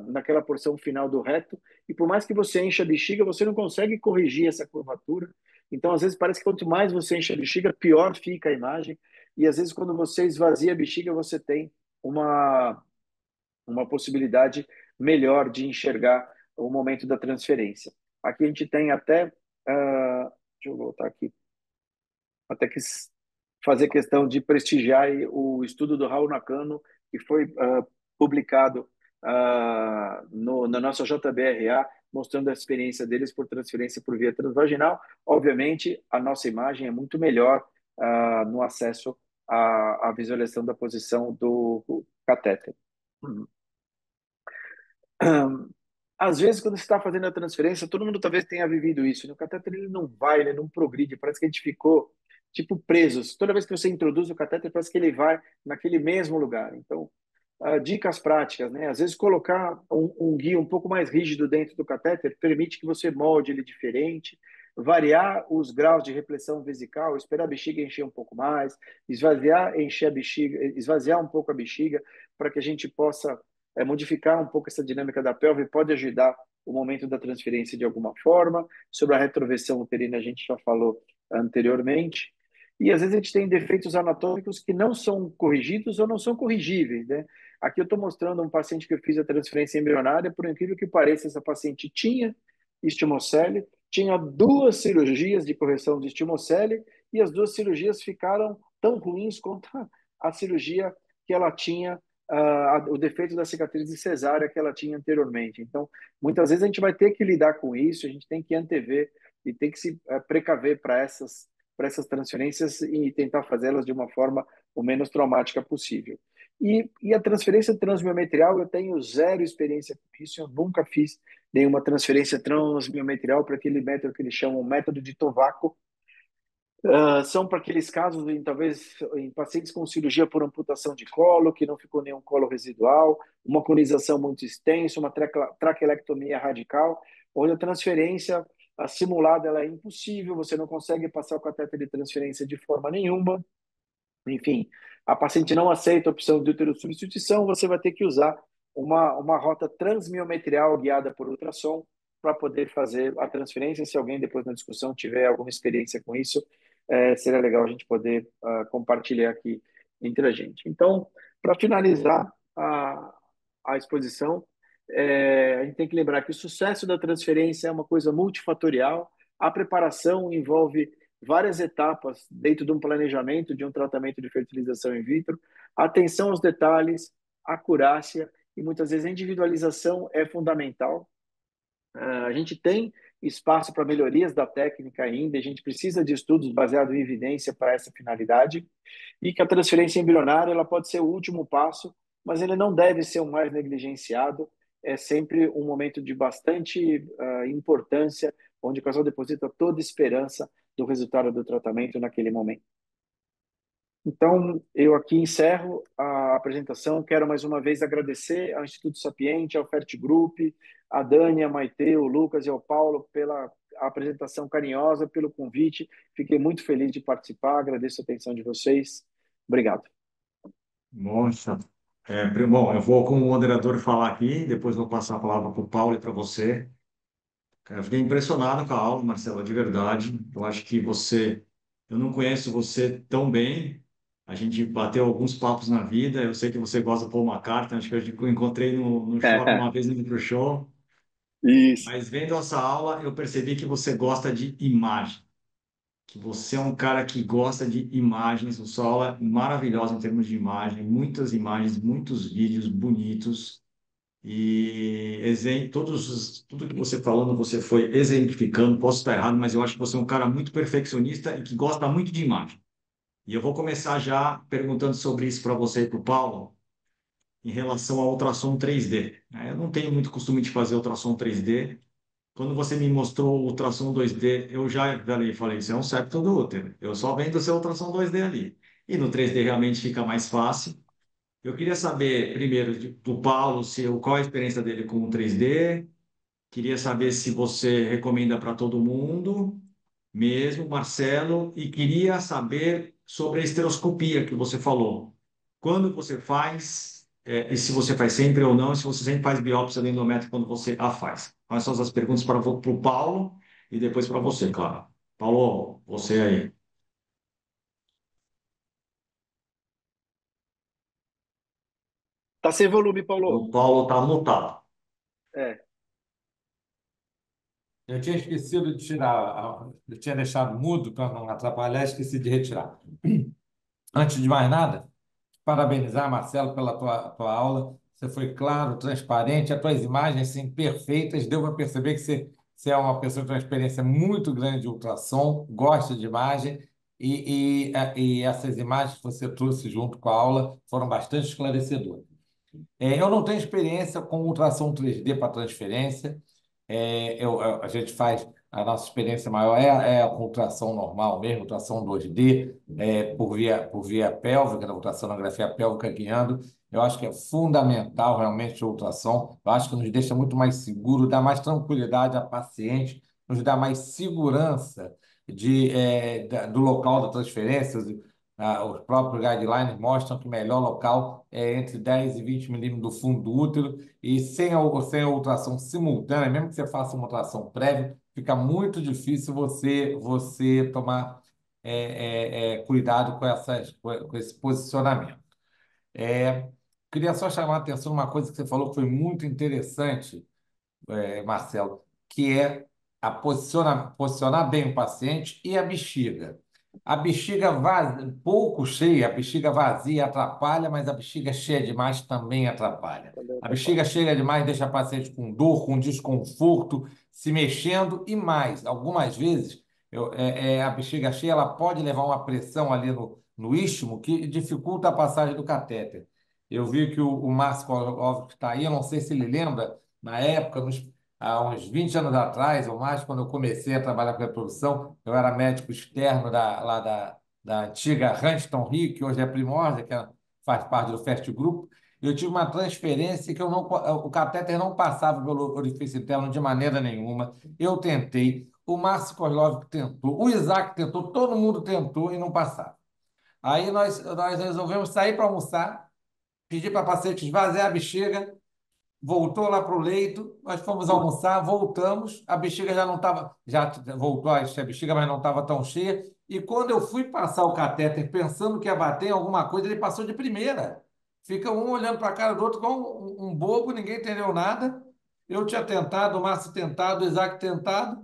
S3: naquela porção final do reto, e por mais que você encha a bexiga, você não consegue corrigir essa curvatura. Então, às vezes, parece que quanto mais você enche a bexiga, pior fica a imagem. E às vezes, quando você esvazia a bexiga, você tem uma possibilidade melhor de enxergar o momento da transferência. Aqui a gente tem até. Deixa eu voltar aqui até que fazer questão de prestigiar o estudo do Raul Nakano, que foi publicado na nossa JBRA, mostrando a experiência deles por transferência por via transvaginal. Obviamente, a nossa imagem é muito melhor no acesso à visualização da posição do catéter. Às vezes, quando você está fazendo a transferência, todo mundo talvez tenha vivido isso, né? O catéter ele não vai, ele não progride, parece que a gente ficou tipo presos. Toda vez que você introduz o catéter, parece que ele vai naquele mesmo lugar. Então, dicas práticas, né? Às vezes colocar um guia um pouco mais rígido dentro do catéter permite que você molde ele diferente, variar os graus de repressão vesical, esperar a bexiga encher um pouco mais, esvaziar, encher a bexiga, esvaziar um pouco a bexiga, para que a gente possa modificar um pouco essa dinâmica da pelve, pode ajudar o momento da transferência de alguma forma. Sobre a retroversão uterina, a gente já falou anteriormente. E às vezes a gente tem defeitos anatômicos que não são corrigidos ou não são corrigíveis, né? Aqui eu estou mostrando um paciente que eu fiz a transferência embrionária, por incrível que pareça, essa paciente tinha estimocele, tinha 2 cirurgias de correção de estimocele e as 2 cirurgias ficaram tão ruins quanto a cirurgia que ela tinha, o defeito da cicatriz de cesárea que ela tinha anteriormente. Então, muitas vezes a gente vai ter que lidar com isso, a gente tem que antever e tem que se precaver para essas transferências e tentar fazê-las de uma forma o menos traumática possível. E a transferência transbiometrial, eu tenho zero experiência com isso, eu nunca fiz nenhuma transferência transbiometrial para aquele método que eles chamam método de Tovaco. São para aqueles casos, talvez, em pacientes com cirurgia por amputação de colo, que não ficou nenhum colo residual, uma conização muito extensa, uma traquelectomia radical, onde a transferência a simulada ela é impossível, você não consegue passar o catéter de transferência de forma nenhuma. Enfim, a paciente não aceita a opção de uterosubstituição, você vai ter que usar uma rota transmiometrial guiada por ultrassom para poder fazer a transferência. Se alguém depois na discussão tiver alguma experiência com isso, seria legal a gente poder compartilhar aqui entre a gente. Então, para finalizar a exposição, a gente tem que lembrar que o sucesso da transferência é uma coisa multifatorial. A preparação envolve várias etapas dentro de um planejamento de um tratamento de fertilização in vitro. Atenção aos detalhes, acurácia e muitas vezes a individualização é fundamental. A gente tem espaço para melhorias da técnica ainda, a gente precisa de estudos baseados em evidência para essa finalidade, e que a transferência embrionária ela pode ser o último passo, mas ele não deve ser o mais negligenciado, é sempre um momento de bastante importância, onde o casal deposita toda a esperança do resultado do tratamento naquele momento. Então, eu aqui encerro a apresentação. Quero mais uma vez agradecer ao Instituto Sapiente, ao Fertigroup, a Dani, a Maite, o Lucas e ao Paulo pela apresentação carinhosa, pelo convite. Fiquei muito feliz de participar. Agradeço a atenção de vocês. Obrigado.
S2: Nossa. Bom, eu vou, como moderador, falar aqui, depois vou passar a palavra para o Paulo e para você. Eu fiquei impressionado com a aula, Marcela, de verdade. Eu acho que você, eu não conheço você tão bem. A gente bateu alguns papos na vida. Eu sei que você gosta de Paul McCartney. Acho que eu encontrei no shopping uma vez indo para o show.
S3: Isso.
S2: Mas vendo essa aula, eu percebi que você gosta de imagem, que você é um cara que gosta de imagens. O sua aula é maravilhosa em termos de imagem, muitas imagens, muitos vídeos bonitos. E tudo que você falando, você foi exemplificando. Posso estar errado, mas eu acho que você é um cara muito perfeccionista e que gosta muito de imagem. E eu vou começar já perguntando sobre isso para você e para o Paulo, em relação ao ultrassom 3D, né? Eu não tenho muito costume de fazer ultrassom 3D. Quando você me mostrou o ultrassom 2D, eu já falei, isso é um septo do útero. Eu só vendo o seu ultrassom 2D ali. E no 3D realmente fica mais fácil. Eu queria saber, primeiro, do Paulo, qual a experiência dele com o 3D. Queria saber se você recomenda para todo mundo, mesmo, Marcelo. E queria saber sobre a esteroscopia que você falou. Quando você faz, e se você faz sempre ou não, e se você sempre faz biópsia do endométrio quando você a faz. Quais são as perguntas para o Paulo e depois para você, claro. Paulo, você aí.
S3: Tá sem volume, Paulo.
S2: O Paulo está mutado.
S3: É.
S4: Eu tinha esquecido de tirar, eu tinha deixado mudo para não atrapalhar, esqueci de retirar. Antes de mais nada, parabenizar, Marcelo, pela tua aula. Você foi claro, transparente, as tuas imagens sim, perfeitas. Deu para perceber que você é uma pessoa que tem uma experiência muito grande de ultrassom, gosta de imagem, e essas imagens que você trouxe junto com a aula foram bastante esclarecedoras. Eu não tenho experiência com ultrassom 3D para transferência. A gente faz A nossa experiência maior é a ultrassom normal mesmo, ultrassom 2D, por via pélvica, da ultrassonografia pélvica guiando. Eu acho que é fundamental realmente o ultrassom. Eu acho que nos deixa muito mais seguro, dá mais tranquilidade à paciente, nos dá mais segurança do local da transferência. Os próprios guidelines mostram que o melhor local é entre 10 e 20 milímetros do fundo do útero, e sem a ultrassom simultânea, mesmo que você faça uma ultrassom prévia, fica muito difícil você tomar cuidado com esse posicionamento. É, Queria só chamar a atenção uma coisa que você falou que foi muito interessante, Marcelo, que é posicionar bem o paciente e a bexiga. A bexiga pouco cheia, a bexiga vazia atrapalha, mas a bexiga cheia demais também atrapalha.
S3: Também
S4: A bexiga
S3: atrapalha.
S4: cheia demais deixa a paciente com dor, com desconforto, se mexendo e mais. Algumas vezes, a bexiga cheia ela pode levar uma pressão ali no istmo que dificulta a passagem do catéter. Eu vi que o Márcio Kolovski que está aí, eu não sei se ele lembra, na época, há uns 20 anos atrás ou mais, quando eu comecei a trabalhar com reprodução, eu era médico externo da antiga Huntington Rio, que hoje é Primórdia, faz parte do FERT Group. Eu tive uma transferência que o catéter não passava pelo orifício interno de maneira nenhuma. Eu tentei, o Márcio Kozlov tentou, o Isaac tentou, todo mundo tentou e não passava. Aí nós resolvemos sair para almoçar, pedir para a paciente esvaziar a bexiga, voltou lá para o leito, nós fomos almoçar, voltamos, a bexiga já não estava, já voltou a encher a bexiga, mas não estava tão cheia. E quando eu fui passar o catéter pensando que ia bater em alguma coisa, ele passou de primeira. Fica um olhando para a cara do outro igual um bobo, ninguém entendeu nada. Eu tinha tentado, o Márcio tentado, o Isaac tentado.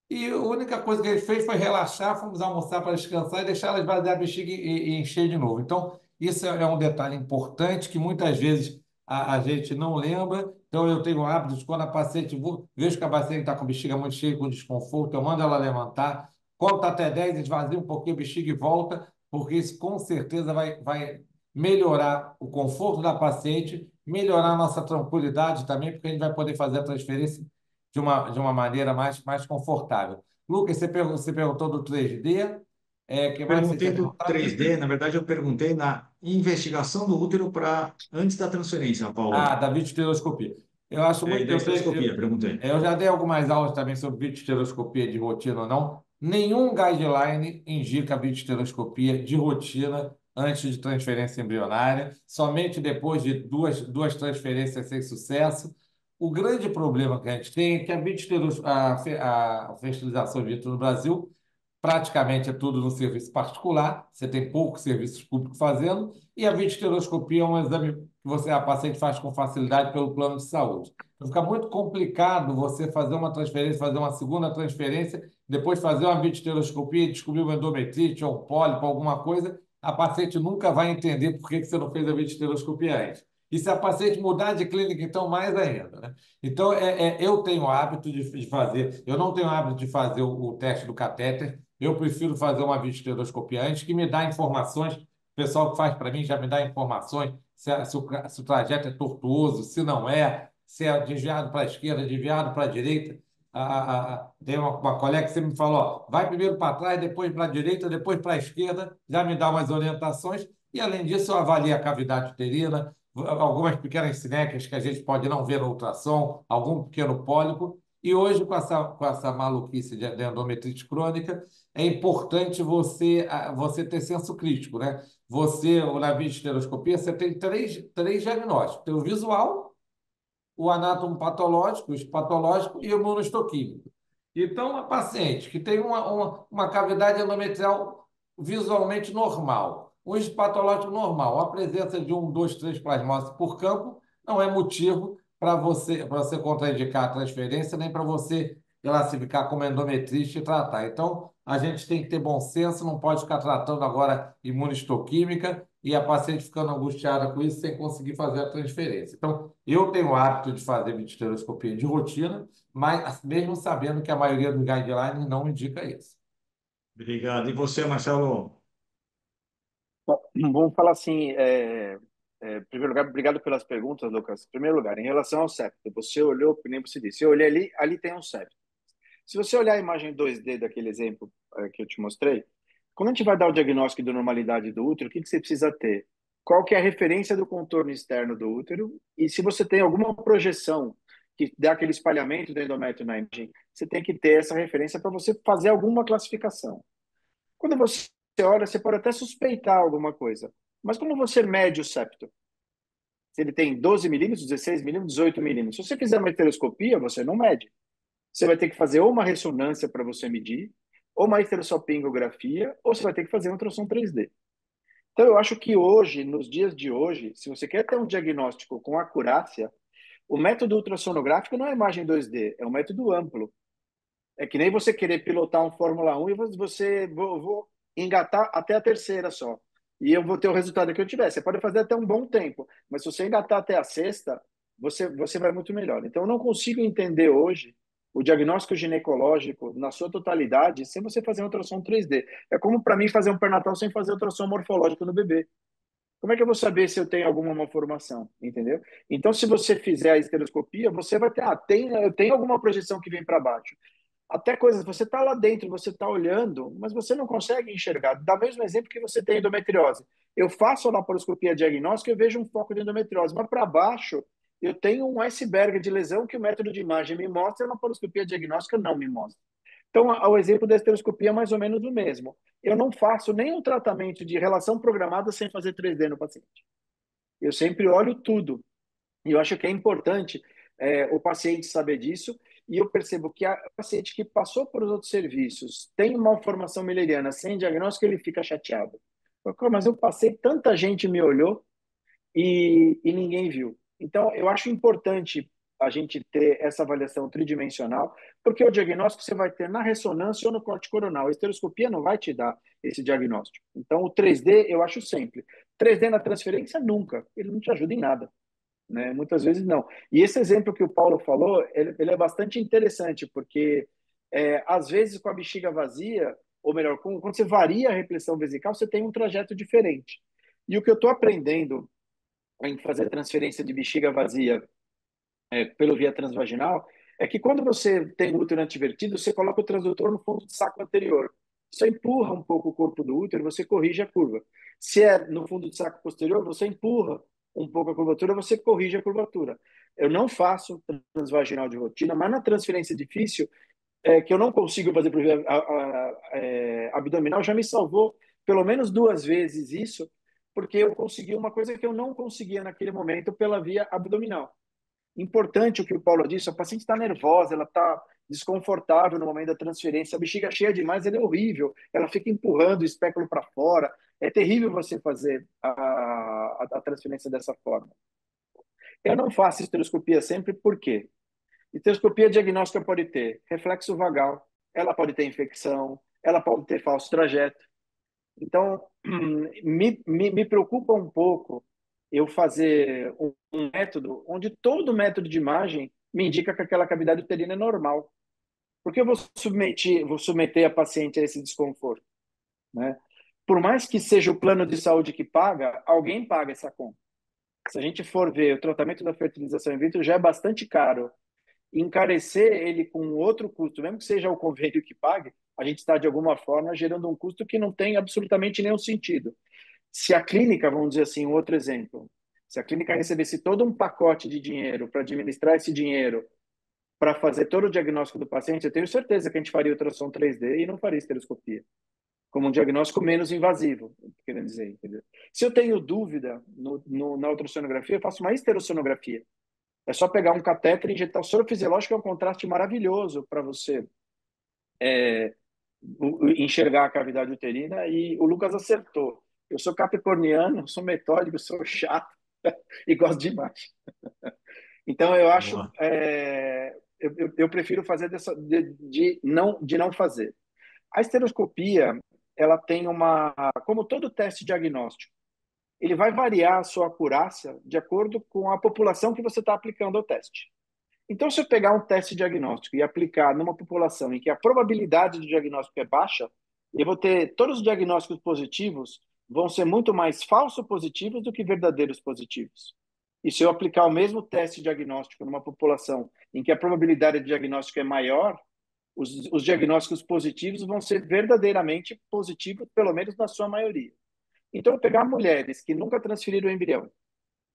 S4: E a única coisa que ele fez foi relaxar, fomos almoçar para descansar e deixar ela esvaziar a bexiga e encher de novo. Então, isso é um detalhe importante que muitas vezes a gente não lembra. Então, eu tenho o hábito de, quando a paciente, vejo que a paciente está com a bexiga muito cheia, com desconforto, eu mando ela levantar, conta até 10, esvazia um pouquinho a bexiga e volta, porque isso com certeza vai melhorar o conforto da paciente, melhorar a nossa tranquilidade também, porque a gente vai poder fazer a transferência de uma maneira mais confortável. Lucas, você perguntou do 3D. O que mais você
S2: Perguntei
S4: tinha
S2: para o
S4: perguntado?
S2: 3D, na verdade, eu perguntei na investigação do útero para antes da transferência, Paulo.
S4: Da videoestereoscopia. Eu acho
S2: E
S4: muito.
S2: da estereoscopia, perguntei.
S4: Eu já dei algumas aulas também sobre videoestereoscopia de rotina ou não. Nenhum guideline indica videoestereoscopia de rotina antes de transferência embrionária, somente depois de duas transferências sem sucesso. O grande problema que a gente tem é que a fertilização in vitro no Brasil praticamente é tudo no serviço particular, você tem poucos serviços públicos fazendo, e a videoestereoscopia é um exame que a paciente faz com facilidade pelo plano de saúde. Então fica muito complicado você fazer uma transferência, fazer uma segunda transferência, depois fazer uma videoestereoscopia e descobrir uma endometrite ou um pólipo, alguma coisa, a paciente nunca vai entender por que você não fez a videoestereoscopia antes. E se a paciente mudar de clínica, então mais ainda, né? Então, eu tenho o hábito de fazer, eu não tenho o hábito de fazer o teste do catéter, eu prefiro fazer uma videoestereoscopia antes, que me dá informações. O pessoal que faz para mim já me dá informações se o trajeto é tortuoso, se não é, se é desviado para a esquerda, desviado para a direita. Tem uma colega que sempre me falou: ó, vai primeiro para trás, depois para a direita, depois para a esquerda, já me dá umas orientações. E, além disso, eu avalio a cavidade uterina, algumas pequenas sinecas que a gente pode não ver no ultrassom, algum pequeno pólipo. E hoje, com essa maluquice de endometrite crônica, é importante você ter senso crítico, né? Na videoestereoscopia, você tem três diagnósticos. Tem o visual, o anatomopatológico, o histopatológico e o imunohistoquímico. Então, uma paciente que tem uma cavidade endometrial visualmente normal, um histopatológico normal, a presença de um, dois, três plasmócitos por campo não é motivo para você contraindicar a transferência, nem para você classificar como endometrite e tratar. Então, a gente tem que ter bom senso, não pode ficar tratando agora imunistoquímica e a paciente ficando angustiada com isso sem conseguir fazer a transferência. Então, eu tenho o hábito de fazer videoestereoscopia de rotina, mas mesmo sabendo que a maioria dos guidelines não indica isso.
S2: Obrigado. E você, Marcelo?
S3: Bom, vamos falar assim, em primeiro lugar, obrigado pelas perguntas, Lucas. Em primeiro lugar, em relação ao septo, você olhou, que nem você disse, eu olhei ali tem um septo. Se você olhar a imagem 2D daquele exemplo que eu te mostrei, quando a gente vai dar o diagnóstico de normalidade do útero, o que você precisa ter? Qual que é a referência do contorno externo do útero? E se você tem alguma projeção que dá aquele espalhamento do endométrio na imagem, você tem que ter essa referência para você fazer alguma classificação. Quando você olha, você pode até suspeitar alguma coisa. Mas quando você mede o septo, se ele tem 12 milímetros, 16 milímetros, 18 milímetros, se você fizer uma histeroscopia, você não mede. Você vai ter que fazer ou uma ressonância para você medir, ou uma histerossopingografia, ou você vai ter que fazer um ultrassom 3D. Então, eu acho que hoje, nos dias de hoje, se você quer ter um diagnóstico com acurácia, o método ultrassonográfico não é imagem 2D, é um método amplo. É que nem você querer pilotar um Fórmula 1 e você vou engatar até a terceira só. E eu vou ter o resultado que eu tiver. Você pode fazer até um bom tempo, mas se você engatar até a sexta, você vai muito melhor. Então, eu não consigo entender hoje o diagnóstico ginecológico na sua totalidade sem você fazer um ultrassom 3D. É como para mim fazer um pré-natal sem fazer ultrassom morfológico no bebê. Como é que eu vou saber se eu tenho alguma malformação, entendeu? Então, se você fizer a estereoscopia, você vai ter, eu tenho alguma projeção que vem para baixo. Até coisas, você está lá dentro, você está olhando, mas você não consegue enxergar. Dá o mesmo exemplo que você tem endometriose. Eu faço a laparoscopia diagnóstica e vejo um foco de endometriose, mas para baixo eu tenho um iceberg de lesão que o método de imagem me mostra e a laparoscopia diagnóstica não me mostra. Então, o exemplo da estereoscopia é mais ou menos o mesmo. Eu não faço nenhum tratamento de relação programada sem fazer 3D no paciente. Eu sempre olho tudo. E eu acho que é importante o paciente saber disso. E eu percebo que o paciente que passou por os outros serviços tem malformação Mülleriana sem diagnóstico, ele fica chateado. Mas eu passei, tanta gente me olhou e ninguém viu. Então, eu acho importante a gente ter essa avaliação tridimensional, porque o diagnóstico você vai ter na ressonância ou no corte coronal. A estereoscopia não vai te dar esse diagnóstico. Então, o 3D eu acho sempre. 3D na transferência, nunca. Ele não te ajuda em nada. Né? Muitas vezes não. E esse exemplo que o Paulo falou, ele é bastante interessante, porque às vezes com a bexiga vazia, ou melhor, quando você varia a repressão vesical, você tem um trajeto diferente. E o que eu estou aprendendo em fazer transferência de bexiga vazia pelo via transvaginal é que quando você tem o útero antivertido, você coloca o transdutor no fundo do saco anterior. Você empurra um pouco o corpo do útero, você corrige a curva. Se é no fundo do saco posterior, você empurra um pouco a curvatura, você corrige a curvatura. Eu não faço transvaginal de rotina, mas na transferência difícil, que eu não consigo fazer por via abdominal, já me salvou pelo menos 2 vezes isso, porque eu consegui uma coisa que eu não conseguia naquele momento pela via abdominal. Importante o que o Paulo disse, a paciente está nervosa, ela está desconfortável no momento da transferência, a bexiga cheia demais, ela é horrível, ela fica empurrando o espéculo para fora, é terrível você fazer a transferência dessa forma. Eu não faço esteroscopia sempre, por quê? Esteroscopia diagnóstica pode ter reflexo vagal, ela pode ter infecção, ela pode ter falso trajeto. Então, me preocupa um pouco eu fazer um método onde todo método de imagem me indica que aquela cavidade uterina é normal. Porque eu vou submeter a paciente a esse desconforto, né? Por mais que seja o plano de saúde que paga, alguém paga essa conta. Se a gente for ver, o tratamento da fertilização in vitro já é bastante caro. Encarecer ele com outro custo, mesmo que seja o convênio que pague, a gente está, de alguma forma, gerando um custo que não tem absolutamente nenhum sentido. Se a clínica, vamos dizer assim, um outro exemplo, se a clínica recebesse todo um pacote de dinheiro para administrar esse dinheiro, para fazer todo o diagnóstico do paciente, eu tenho certeza que a gente faria ultrassom 3D e não faria estereoscopia, como um diagnóstico menos invasivo, querendo dizer, entendeu? Se eu tenho dúvida na ultrassonografia, eu faço uma esterosonografia. É só pegar um catéter e injetar. O soro fisiológico é um contraste maravilhoso para você enxergar a cavidade uterina, e o Lucas acertou. Eu sou capricorniano, sou metódico, sou chato e gosto demais. Então, eu acho,
S2: Boa.
S3: eu prefiro fazer de não fazer. A esteroscopia, ela tem como todo teste diagnóstico, ele vai variar a sua acurácia de acordo com a população que você está aplicando ao teste. Então, se eu pegar um teste diagnóstico e aplicar numa população em que a probabilidade de diagnóstico é baixa, eu vou ter todos os diagnósticos positivos vão ser muito mais falso positivos do que verdadeiros positivos. E se eu aplicar o mesmo teste diagnóstico numa população em que a probabilidade de diagnóstico é maior, Os diagnósticos positivos vão ser verdadeiramente positivos, pelo menos na sua maioria. Então, eu pegar mulheres que nunca transferiram o embrião,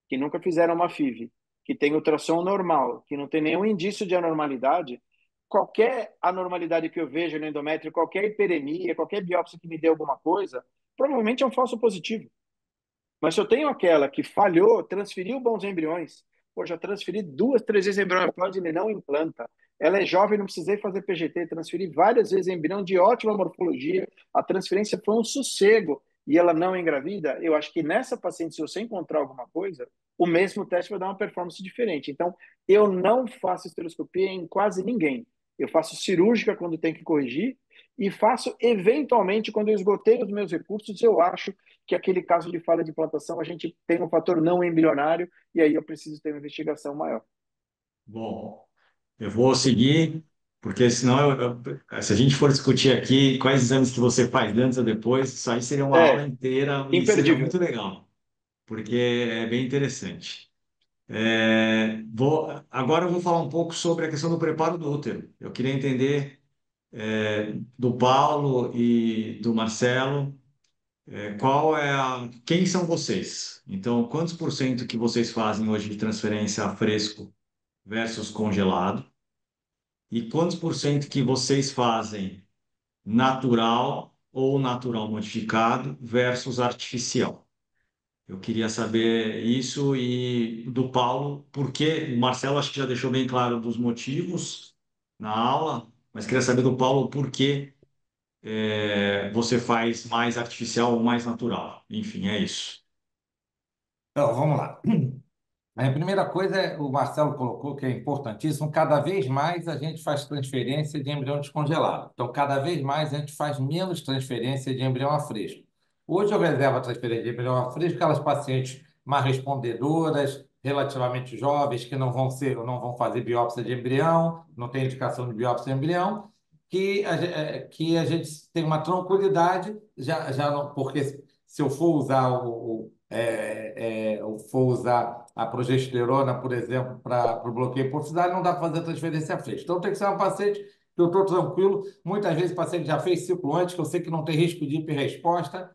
S3: que nunca fizeram uma FIV, que tem ultrassom normal, que não tem nenhum indício de anormalidade, qualquer anormalidade que eu veja no endométrio, qualquer hiperemia, qualquer biópsia que me dê alguma coisa, provavelmente é um falso positivo. Mas se eu tenho aquela que falhou, transferiu bons embriões, pô, já transferi 2, 3 vezes embrião, pode ele não implanta. Ela é jovem, não precisei fazer PGT, transferi várias vezes embrião de ótima morfologia, a transferência foi um sossego e ela não engravida. Eu acho que nessa paciente, se você encontrar alguma coisa, o mesmo teste vai dar uma performance diferente. Então, eu não faço estereoscopia em quase ninguém. Eu faço cirúrgica quando tem que corrigir e faço eventualmente quando eu esgotei os meus recursos, eu acho que aquele caso de falha de implantação a gente tem um fator não embrionário e aí eu preciso ter uma investigação maior.
S2: Bom, eu vou seguir, porque senão, se a gente for discutir aqui quais exames que você faz antes ou depois, isso aí seria uma aula
S3: É,
S2: inteira e seria
S3: imperdível.
S2: muito legal, porque é bem interessante. Agora eu vou falar um pouco sobre a questão do preparo do útero. Eu queria entender do Paulo e do Marcelo, quem são vocês? Então, quantos por cento que vocês fazem hoje de transferência a fresco versus congelado? E quantos por cento que vocês fazem natural ou natural modificado versus artificial? Eu queria saber isso e do Paulo, porque o Marcelo acho que já deixou bem claro dos motivos na aula, mas queria saber do Paulo por que você faz mais artificial ou mais natural. Enfim, é isso.
S4: Então, vamos lá. A primeira coisa é, o Marcelo colocou que é importantíssimo, cada vez mais a gente faz transferência de embrião descongelado. Então, cada vez mais a gente faz menos transferência de embrião a fresco. Hoje eu reservo a transferência de embrião a fresco aquelas pacientes mais respondedoras, relativamente jovens, que não vão fazer biópsia de embrião, não tem indicação de biópsia de embrião, que a gente tem uma tranquilidade, já não, porque se eu for usar eu for usar a progesterona, por exemplo, para o bloqueio hipofisário, não dá para fazer a transferência fresca. Então, tem que ser uma paciente que eu estou tranquilo. Muitas vezes o paciente já fez ciclo antes, que eu sei que não tem risco de hiperresposta,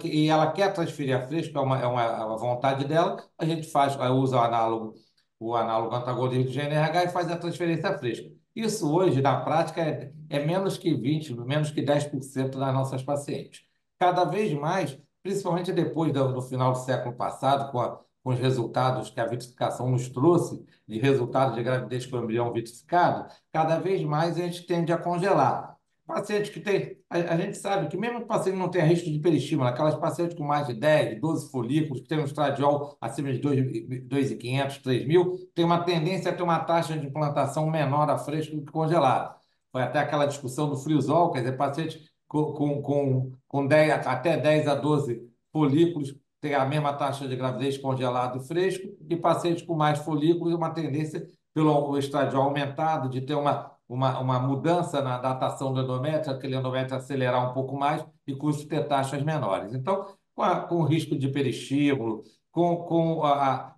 S4: e ela quer transferir a fresco, é uma vontade dela, a gente faz, usa o análogo antagonista do GNRH e faz a transferência fresca. Isso hoje, na prática, é menos que 20, menos que 10% das nossas pacientes. Cada vez mais, principalmente depois do final do século passado, com os resultados que a vitrificação nos trouxe, de resultados de gravidez com embrião vitrificado, cada vez mais a gente tende a congelar. Paciente que tem, a gente sabe que mesmo o paciente não tenha risco de peristímulo, aquelas pacientes com mais de 10, 12 folículos, que tem um estradiol acima de 2.500, 3.000, tem uma tendência a ter uma taxa de implantação menor a fresco do que congelado. Foi até aquela discussão do friozol, quer dizer, paciente com 10, até 10 a 12 folículos tem a mesma taxa de gravidez congelado e fresco, e pacientes com mais folículos, uma tendência pelo estradiol aumentado, de ter uma mudança na datação do endométrio, aquele endométrio acelerar um pouco mais e com isso ter taxas menores. Então, com o risco de peristímulo,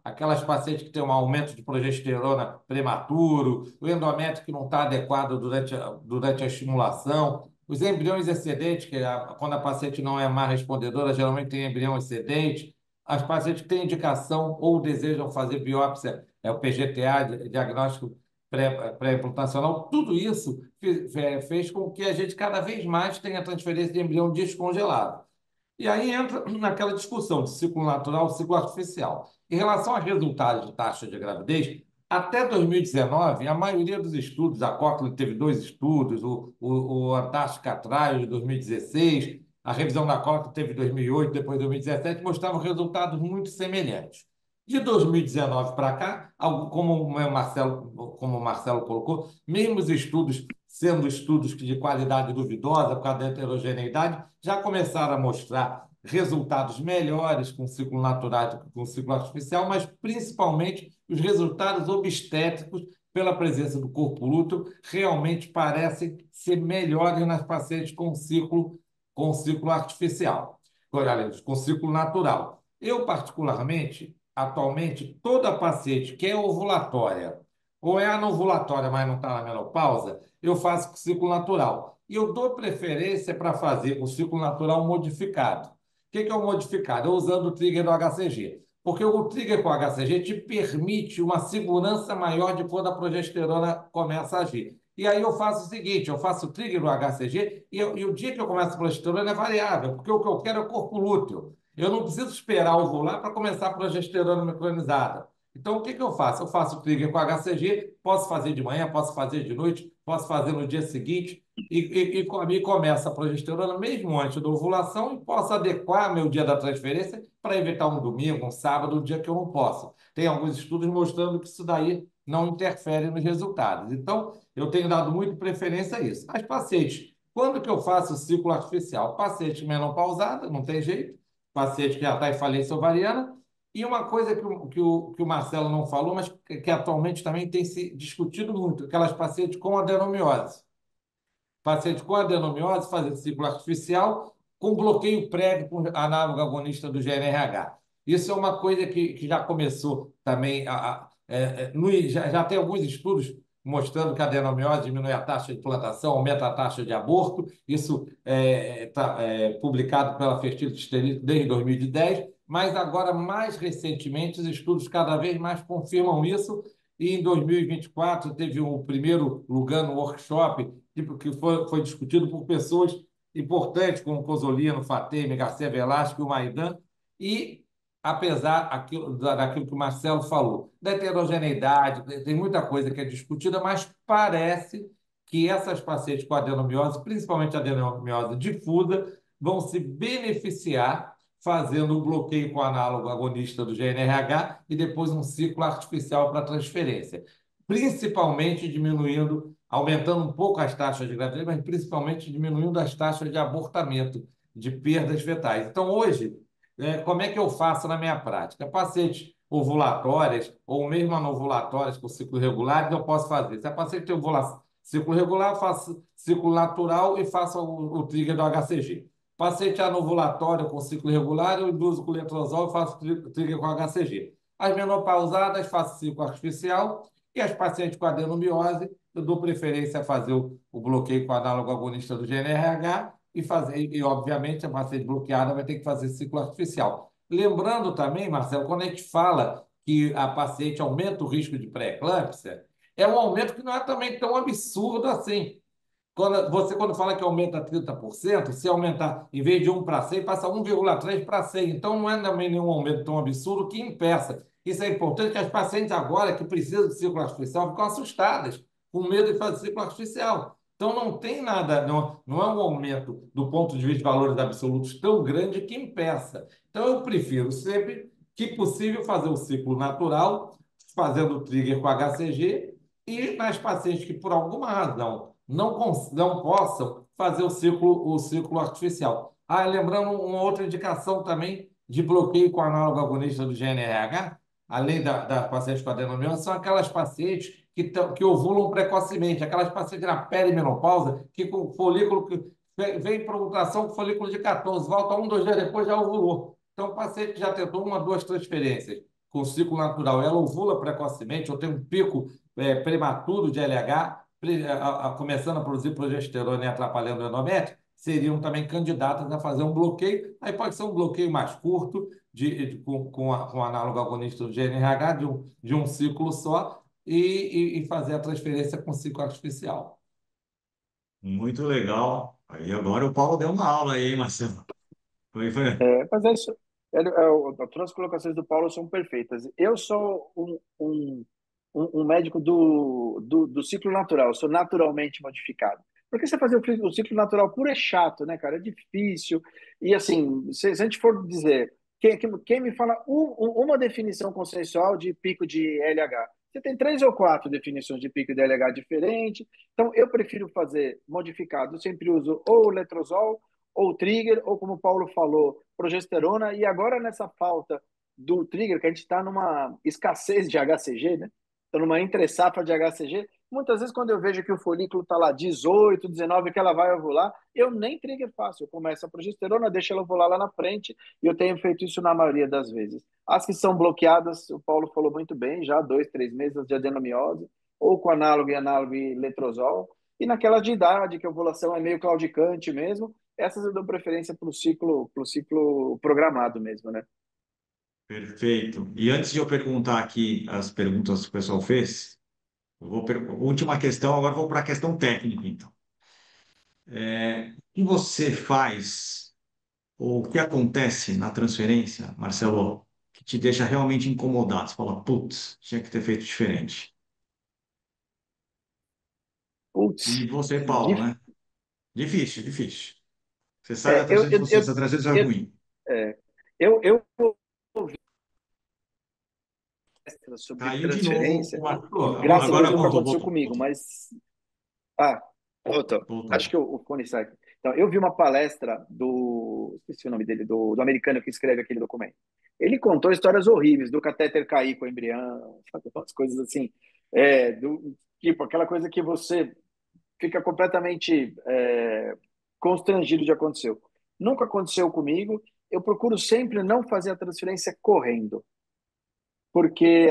S4: aquelas pacientes que têm um aumento de progesterona prematuro, o endométrio que não está adequado durante a estimulação, os embriões excedentes, quando a paciente não é má respondedora, geralmente tem embrião excedente, as pacientes que têm indicação ou desejam fazer biópsia, o PGTA, diagnóstico pré-implantacional, tudo isso fez com que a gente cada vez mais tenha transferência de embrião descongelado. E aí entra naquela discussão de ciclo natural e ciclo artificial. Em relação aos resultados de taxa de gravidez, até 2019, a maioria dos estudos, a Cochrane teve 2 estudos, o Antártica Trial de 2016, a revisão da Cochrane teve 2008, depois 2017, mostravam resultados muito semelhantes. De 2019 para cá, como o Marcelo colocou, mesmo os estudos sendo estudos de qualidade duvidosa por causa da heterogeneidade, já começaram a mostrar resultados melhores com ciclo natural do que com ciclo artificial, mas principalmente os resultados obstétricos pela presença do corpo útero realmente parecem ser melhores nas pacientes com ciclo artificial, com ciclo natural. Eu, particularmente, atualmente, toda paciente que é ovulatória ou é anovulatória, mas não está na menopausa, eu faço com ciclo natural. E eu dou preferência para fazer o ciclo natural modificado. O que é o modificado? Eu usando o trigger do HCG. Porque o trigger com HCG te permite uma segurança maior de quando a progesterona começa a agir. E aí eu faço o seguinte, eu faço o trigger do HCG e o dia que eu começo a progesterona é variável, porque o que eu quero é o corpo lúteo. Eu não preciso esperar ovular para começar a progesterona micronizada. Então, o que eu faço? Eu faço o trigger com HCG, posso fazer de manhã, posso fazer de noite, posso fazer no dia seguinte, e começa a progesterona mesmo antes da ovulação e posso adequar meu dia da transferência para evitar um domingo, um sábado, um dia que eu não posso. Tem alguns estudos mostrando que isso daí não interfere nos resultados. Então, eu tenho dado muito preferência a isso. As pacientes, quando que eu faço o ciclo artificial? Paciente menopausada, não tem jeito, paciente que já está em falência ovariana, e uma coisa que o Marcelo não falou, mas que atualmente também tem se discutido muito, aquelas pacientes com adenomiose. Paciente com adenomiose fazer ciclo artificial com bloqueio prévio com análogo agonista do GNRH. Isso é uma coisa que já começou também já tem alguns estudos mostrando que a adenomiose diminui a taxa de implantação, aumenta a taxa de aborto. Isso está publicado pela Fertility Studies desde 2010, mas agora, mais recentemente, os estudos cada vez mais confirmam isso. E em 2024 teve o primeiro Lugano Workshop, tipo, que foi discutido por pessoas importantes, como Cosolino, Fatemi, Garcia Velasco e o Maidan, e apesar daquilo que o Marcelo falou, da heterogeneidade, tem muita coisa que é discutida, mas parece que essas pacientes com adenomiose, principalmente adenomiose difusa, vão se beneficiar fazendo um bloqueio com análogo agonista do GNRH e depois um ciclo artificial para transferência, principalmente diminuindo, aumentando um pouco as taxas de gravidez, mas principalmente diminuindo as taxas de abortamento, de perdas fetais. Então, hoje, como é que eu faço na minha prática? Pacientes ovulatórias ou mesmo anovulatórias com ciclo regular, eu posso fazer. Se a paciente tem ciclo regular, eu faço ciclo natural e faço o trigger do HCG. Paciente anovulatório com ciclo regular, eu induzo com letrozol e faço trigger com HCG. As menopausadas, faço ciclo artificial. E as pacientes com adenomiose, eu dou preferência a fazer o bloqueio com análogo agonista do GNRH obviamente, a paciente bloqueada vai ter que fazer ciclo artificial. Lembrando também, Marcelo, quando a gente fala que a paciente aumenta o risco de pré-eclâmpsia, é um aumento que não é também tão absurdo assim. Quando fala que aumenta 30%, se aumentar, em vez de 1 para 100, passa 1,3 para 100. Então, não é também nenhum aumento tão absurdo que impeça. Isso é importante que as pacientes agora que precisam de ciclo artificial ficam assustadas, com medo de fazer ciclo artificial. Então, não tem nada, não é um aumento do ponto de vista de valores absolutos tão grande que impeça. Então, eu prefiro sempre que possível fazer o ciclo natural, fazendo o trigger com HCG, e nas pacientes que, por alguma razão, não possam fazer o ciclo artificial. Lembrando uma outra indicação também de bloqueio com análogo agonista do GNRH, além da paciente com adenomiose, são aquelas pacientes que ovulam precocemente, aquelas pacientes na perimenopausa, que com folículo que vem para ovulação com folículo de 14, volta 1, 2 dias depois já ovulou. Então, o paciente já tentou 1, 2 transferências com ciclo natural, ela ovula precocemente, ou tem um pico prematuro de LH, começando a produzir progesterona e atrapalhando o endométrio, seriam também candidatas a fazer um bloqueio. Aí pode ser um bloqueio mais curto, com análogo agonista do GNRH, de um ciclo só, e fazer a transferência com ciclo artificial.
S2: Muito legal. Aí agora o Paulo deu uma aula aí, hein, Marcelo? Foi.
S3: Mas é isso. Todas as colocações do Paulo são perfeitas. Eu sou um médico do ciclo natural, eu sou naturalmente modificado. Porque você fazer o ciclo natural puro é chato, né, cara? É difícil. E assim, se a gente for dizer, quem me fala uma definição consensual de pico de LH? Você tem 3 ou 4 definições de pico de LH diferente. Então, eu prefiro fazer modificado. Eu sempre uso ou letrozol, ou trigger, ou como o Paulo falou, progesterona. E agora, nessa falta do trigger, que a gente está numa escassez de HCG, né? Está numa entre-safra de HCG. Muitas vezes, quando eu vejo que o folículo está lá 18, 19, que ela vai ovular, eu nem trigger faço. Eu começo a progesterona, deixo ela ovular lá na frente, e eu tenho feito isso na maioria das vezes. As que são bloqueadas, o Paulo falou muito bem, já 2, 3 meses de adenomiose, ou com análogo e análogo e letrozol. E naquela de idade, que a ovulação é meio claudicante mesmo, essas eu dou preferência para o ciclo programado mesmo, né?
S2: Perfeito. E antes de eu perguntar aqui as perguntas que o pessoal fez, última questão, agora vou para a questão técnica, então. O que você faz, ou o que acontece na transferência, Marcelo, que te deixa realmente incomodado? Você fala, putz, tinha que ter feito diferente.
S3: Putz,
S2: E você, Paulo,
S3: dif-
S2: né? Difícil, difícil. Você sai da
S3: é, eu,
S2: transferência e
S3: eu,
S2: você,
S3: eu,
S2: essa transferência é
S3: eu,
S2: ruim.
S3: é, eu ouvi sobre
S2: Caiu de novo
S3: transferência,
S2: E
S3: e
S4: Voltou.
S3: graças a Deus
S2: agora
S3: nunca
S2: voltou,
S3: aconteceu
S2: voltou,
S3: comigo,
S2: voltou,
S3: mas ah, voltou. Acho
S2: voltou.
S3: que o fone sai. Então, eu vi uma palestra esqueci o nome dele, do americano que escreve aquele documento. Ele contou histórias horríveis do catéter cair com o embrião, sabe, umas coisas assim, tipo aquela coisa que você fica completamente constrangido de acontecer. Nunca aconteceu comigo. Eu procuro sempre não fazer a transferência correndo, porque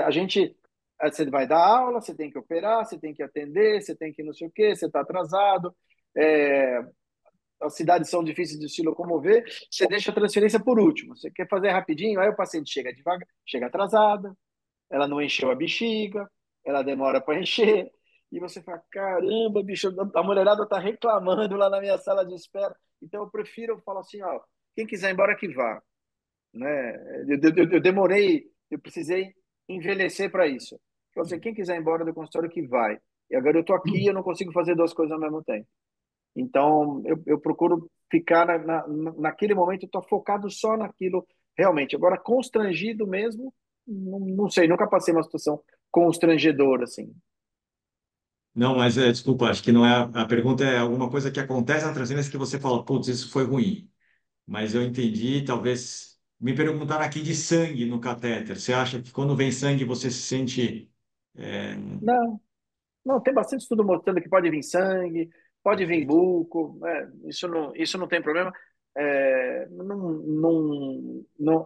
S3: você vai dar aula, você tem que operar, você tem que atender, você tem que não sei o quê, você está atrasado, é, as cidades são difíceis de se locomover, você deixa a transferência por último. Você quer fazer rapidinho, aí o paciente chega devagar, chega atrasada, ela não encheu a bexiga, ela demora para encher, e você fala, caramba, bicho, a mulherada tá reclamando lá na minha sala de espera. Então eu prefiro falar assim, ó, quem quiser ir embora que vá, né? Eu demorei, eu precisei envelhecer para isso. Então, assim, quem quiser ir embora do consultório que vai. E agora eu estou aqui, eu não consigo fazer duas coisas ao mesmo tempo. Então, eu procuro ficar naquele momento, eu estou focado só naquilo realmente. Agora, constrangido mesmo, não sei, nunca passei uma situação constrangedora, assim.
S2: Não, mas desculpa, acho que não é a pergunta é alguma coisa que acontece na transferência que você fala, putz, isso foi ruim. Mas eu entendi, talvez me perguntaram aqui de sangue no catéter. Você acha que quando vem sangue você se sente é,
S3: Não, não, tem bastante estudo mostrando que pode vir sangue, pode vir
S2: perfeito?
S3: buco, isso não tem problema.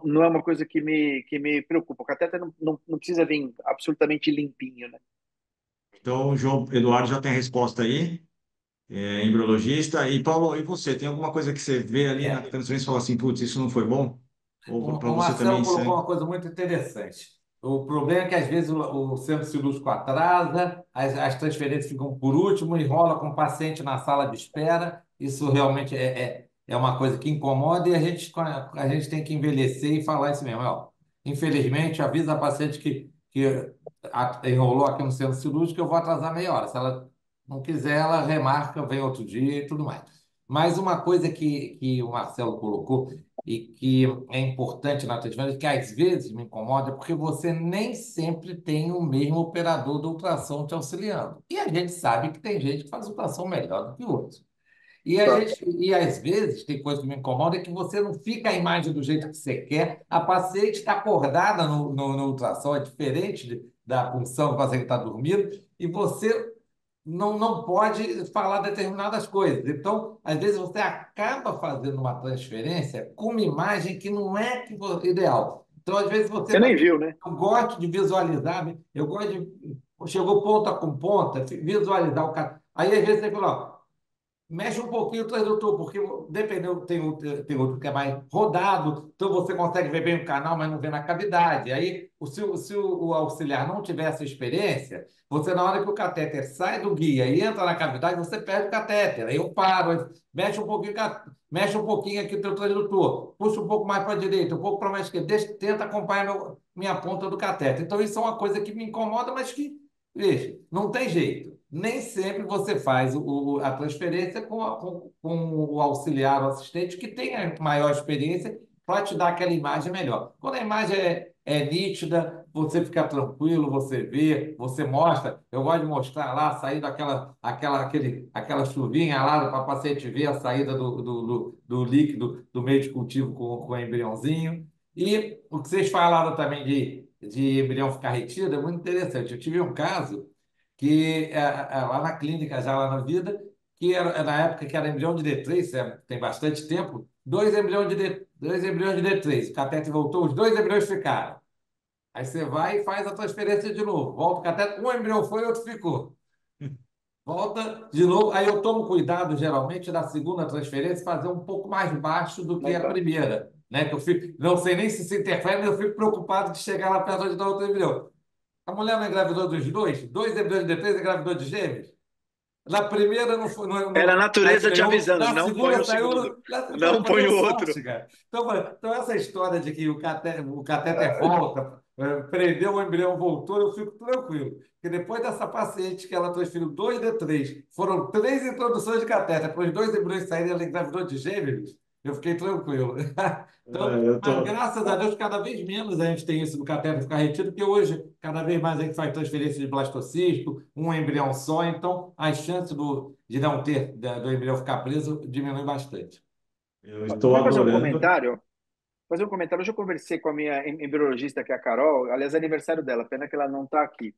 S3: Não é uma coisa que me preocupa. O cateter não precisa vir absolutamente limpinho, né?
S2: Então, o João Eduardo já tem a resposta aí, embriologista. E Paulo, e você? Tem alguma coisa que você vê ali na
S4: É,
S2: transferência e fala assim, putz, isso não foi bom? Ou para
S4: o
S2: você
S4: Marcelo
S2: também
S4: colocou
S2: sangue?
S4: uma coisa muito interessante. O problema é que, às vezes, o centro cirúrgico atrasa, as transferências ficam por último, enrola com o paciente na sala de espera. Isso realmente é uma coisa que incomoda e a gente tem que envelhecer e falar isso mesmo. Ó, infelizmente, avisa a paciente que enrolou aqui no centro cirúrgico, eu vou atrasar meia hora. Se ela não quiser, ela remarca, vem outro dia e tudo mais. Mas uma coisa que o Marcelo colocou e que é importante na transferência, que às vezes me incomoda, porque você nem sempre tem o mesmo operador do ultrassom te auxiliando. E a gente sabe que tem gente que faz ultrassom melhor do que outros.
S3: Tá.
S4: E às vezes, tem coisa que me incomoda, é que você não fica a imagem do jeito que você quer. A paciente está acordada no ultrassom, é diferente da função do paciente que está dormindo, e você não pode falar determinadas coisas. Então, às vezes, você acaba fazendo uma transferência com uma imagem que não é ideal. Então, às vezes, você
S3: Você nem viu, né?
S4: eu gosto de visualizar, né? Eu gosto de. Chegou ponta com ponta, visualizar o cara. Aí, às vezes, você fala, ó, mexe um pouquinho o transdutor, porque dependendo, tem outro que é mais rodado, então você consegue ver bem o canal, mas não vê na cavidade. Aí, se o auxiliar não tiver essa experiência, você, na hora que o catéter sai do guia e entra na cavidade, você perde o catéter. Aí eu paro, aí mexe um pouquinho aqui o teu transdutor, puxa um pouco mais para a direita, um pouco para a esquerda, tenta acompanhar minha ponta do catéter. Então, isso é uma coisa que me incomoda, mas que, veja, não tem jeito. Nem sempre você faz a transferência com o auxiliar, o assistente, que tenha maior experiência para te dar aquela imagem melhor. Quando a imagem é nítida, você fica tranquilo, você vê, você mostra. Eu gosto de mostrar lá, saindo aquela chuvinha lá para o paciente ver a saída do líquido do meio de cultivo com o embriãozinho. E o que vocês falaram também de embrião ficar retido é muito interessante. Eu tive um caso que lá na clínica, já lá na vida, que era na época que era embrião de D3, tem bastante tempo, dois embriões de D3, o cateter voltou, os dois embriões ficaram. Aí você vai e faz a transferência de novo. Volta o cateter, um embrião foi, outro ficou. Volta de novo. Aí eu tomo cuidado, geralmente, na segunda transferência, fazer um pouco mais baixo do que
S3: Mais
S4: a
S3: baixo.
S4: primeira. Né? Que eu fico, não sei nem se se interfere, mas eu fico preocupado de chegar lá perto de dar outro embrião. A mulher não engravidou dos dois? Dois embriões de D3 engravidou de gêmeos? Na primeira
S3: Era a
S4: não saiu
S3: natureza te
S4: nenhum,
S3: avisando,
S4: na
S3: não põe
S4: segunda
S3: o
S4: saiu.
S3: segundo,
S4: Falei,
S3: não
S4: pô,
S3: põe
S4: deu
S3: o outro.
S4: sorte, cara. Então, essa história de que o catéter volta, prendeu o embrião, voltou, eu fico tranquilo. Porque depois dessa paciente que ela transferiu 2D3, foram 3 introduções de catéter, para os 2 embriões saírem, ela engravidou de gêmeos, eu fiquei tranquilo. Então,
S2: Eu
S4: mas
S2: tô.
S4: graças a Deus, cada vez menos a gente tem isso do catéter ficar retido, porque hoje, cada vez mais a gente faz transferência de blastocisto, um embrião só, então as chances de não ter, do embrião ficar preso, diminui bastante.
S2: Eu estou
S3: Deixa eu fazer um
S2: adorando.
S3: comentário. Fazer um comentário. Hoje eu conversei com a minha embriologista, que é a Carol. Aliás, é aniversário dela, pena que ela não está aqui.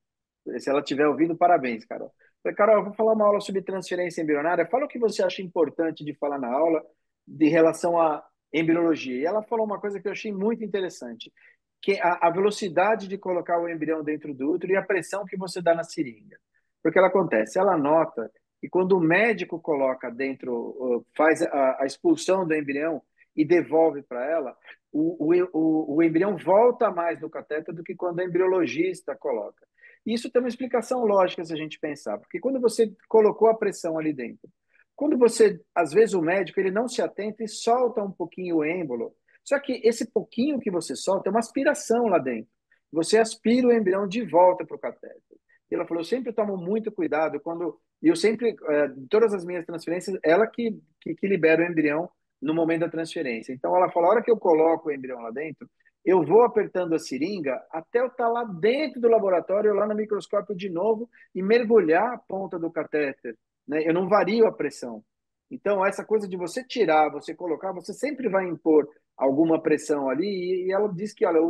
S3: Se ela estiver ouvindo, parabéns, Carol. Falei, Carol, eu vou falar uma aula sobre transferência embrionária. Fala o que você acha importante de falar na aula de relação à embriologia. E ela falou uma coisa que eu achei muito interessante, que é a velocidade de colocar o embrião dentro do útero e a pressão que você dá na seringa. Porque ela acontece, ela nota que quando o médico coloca dentro, faz a expulsão do embrião e devolve para ela, o embrião volta mais no cateter do que quando o embriologista coloca. Isso tem uma explicação lógica se a gente pensar, porque quando você colocou a pressão ali dentro, quando você, às vezes o médico, ele não se atenta e solta um pouquinho o êmbolo, só que esse pouquinho que você solta é uma aspiração lá dentro. Você aspira o embrião de volta para o catéter. E ela falou, eu sempre tomo muito cuidado quando, e eu sempre, todas as minhas transferências, ela que libera o embrião no momento da transferência. Então ela falou, a hora que eu coloco o embrião lá dentro, eu vou apertando a seringa até eu estar lá dentro do laboratório, lá no microscópio de novo, e mergulhar a ponta do catéter. Né? Eu não vario a pressão. Então, essa coisa de você tirar, você colocar, você sempre vai impor alguma pressão ali. E ela diz que, olha,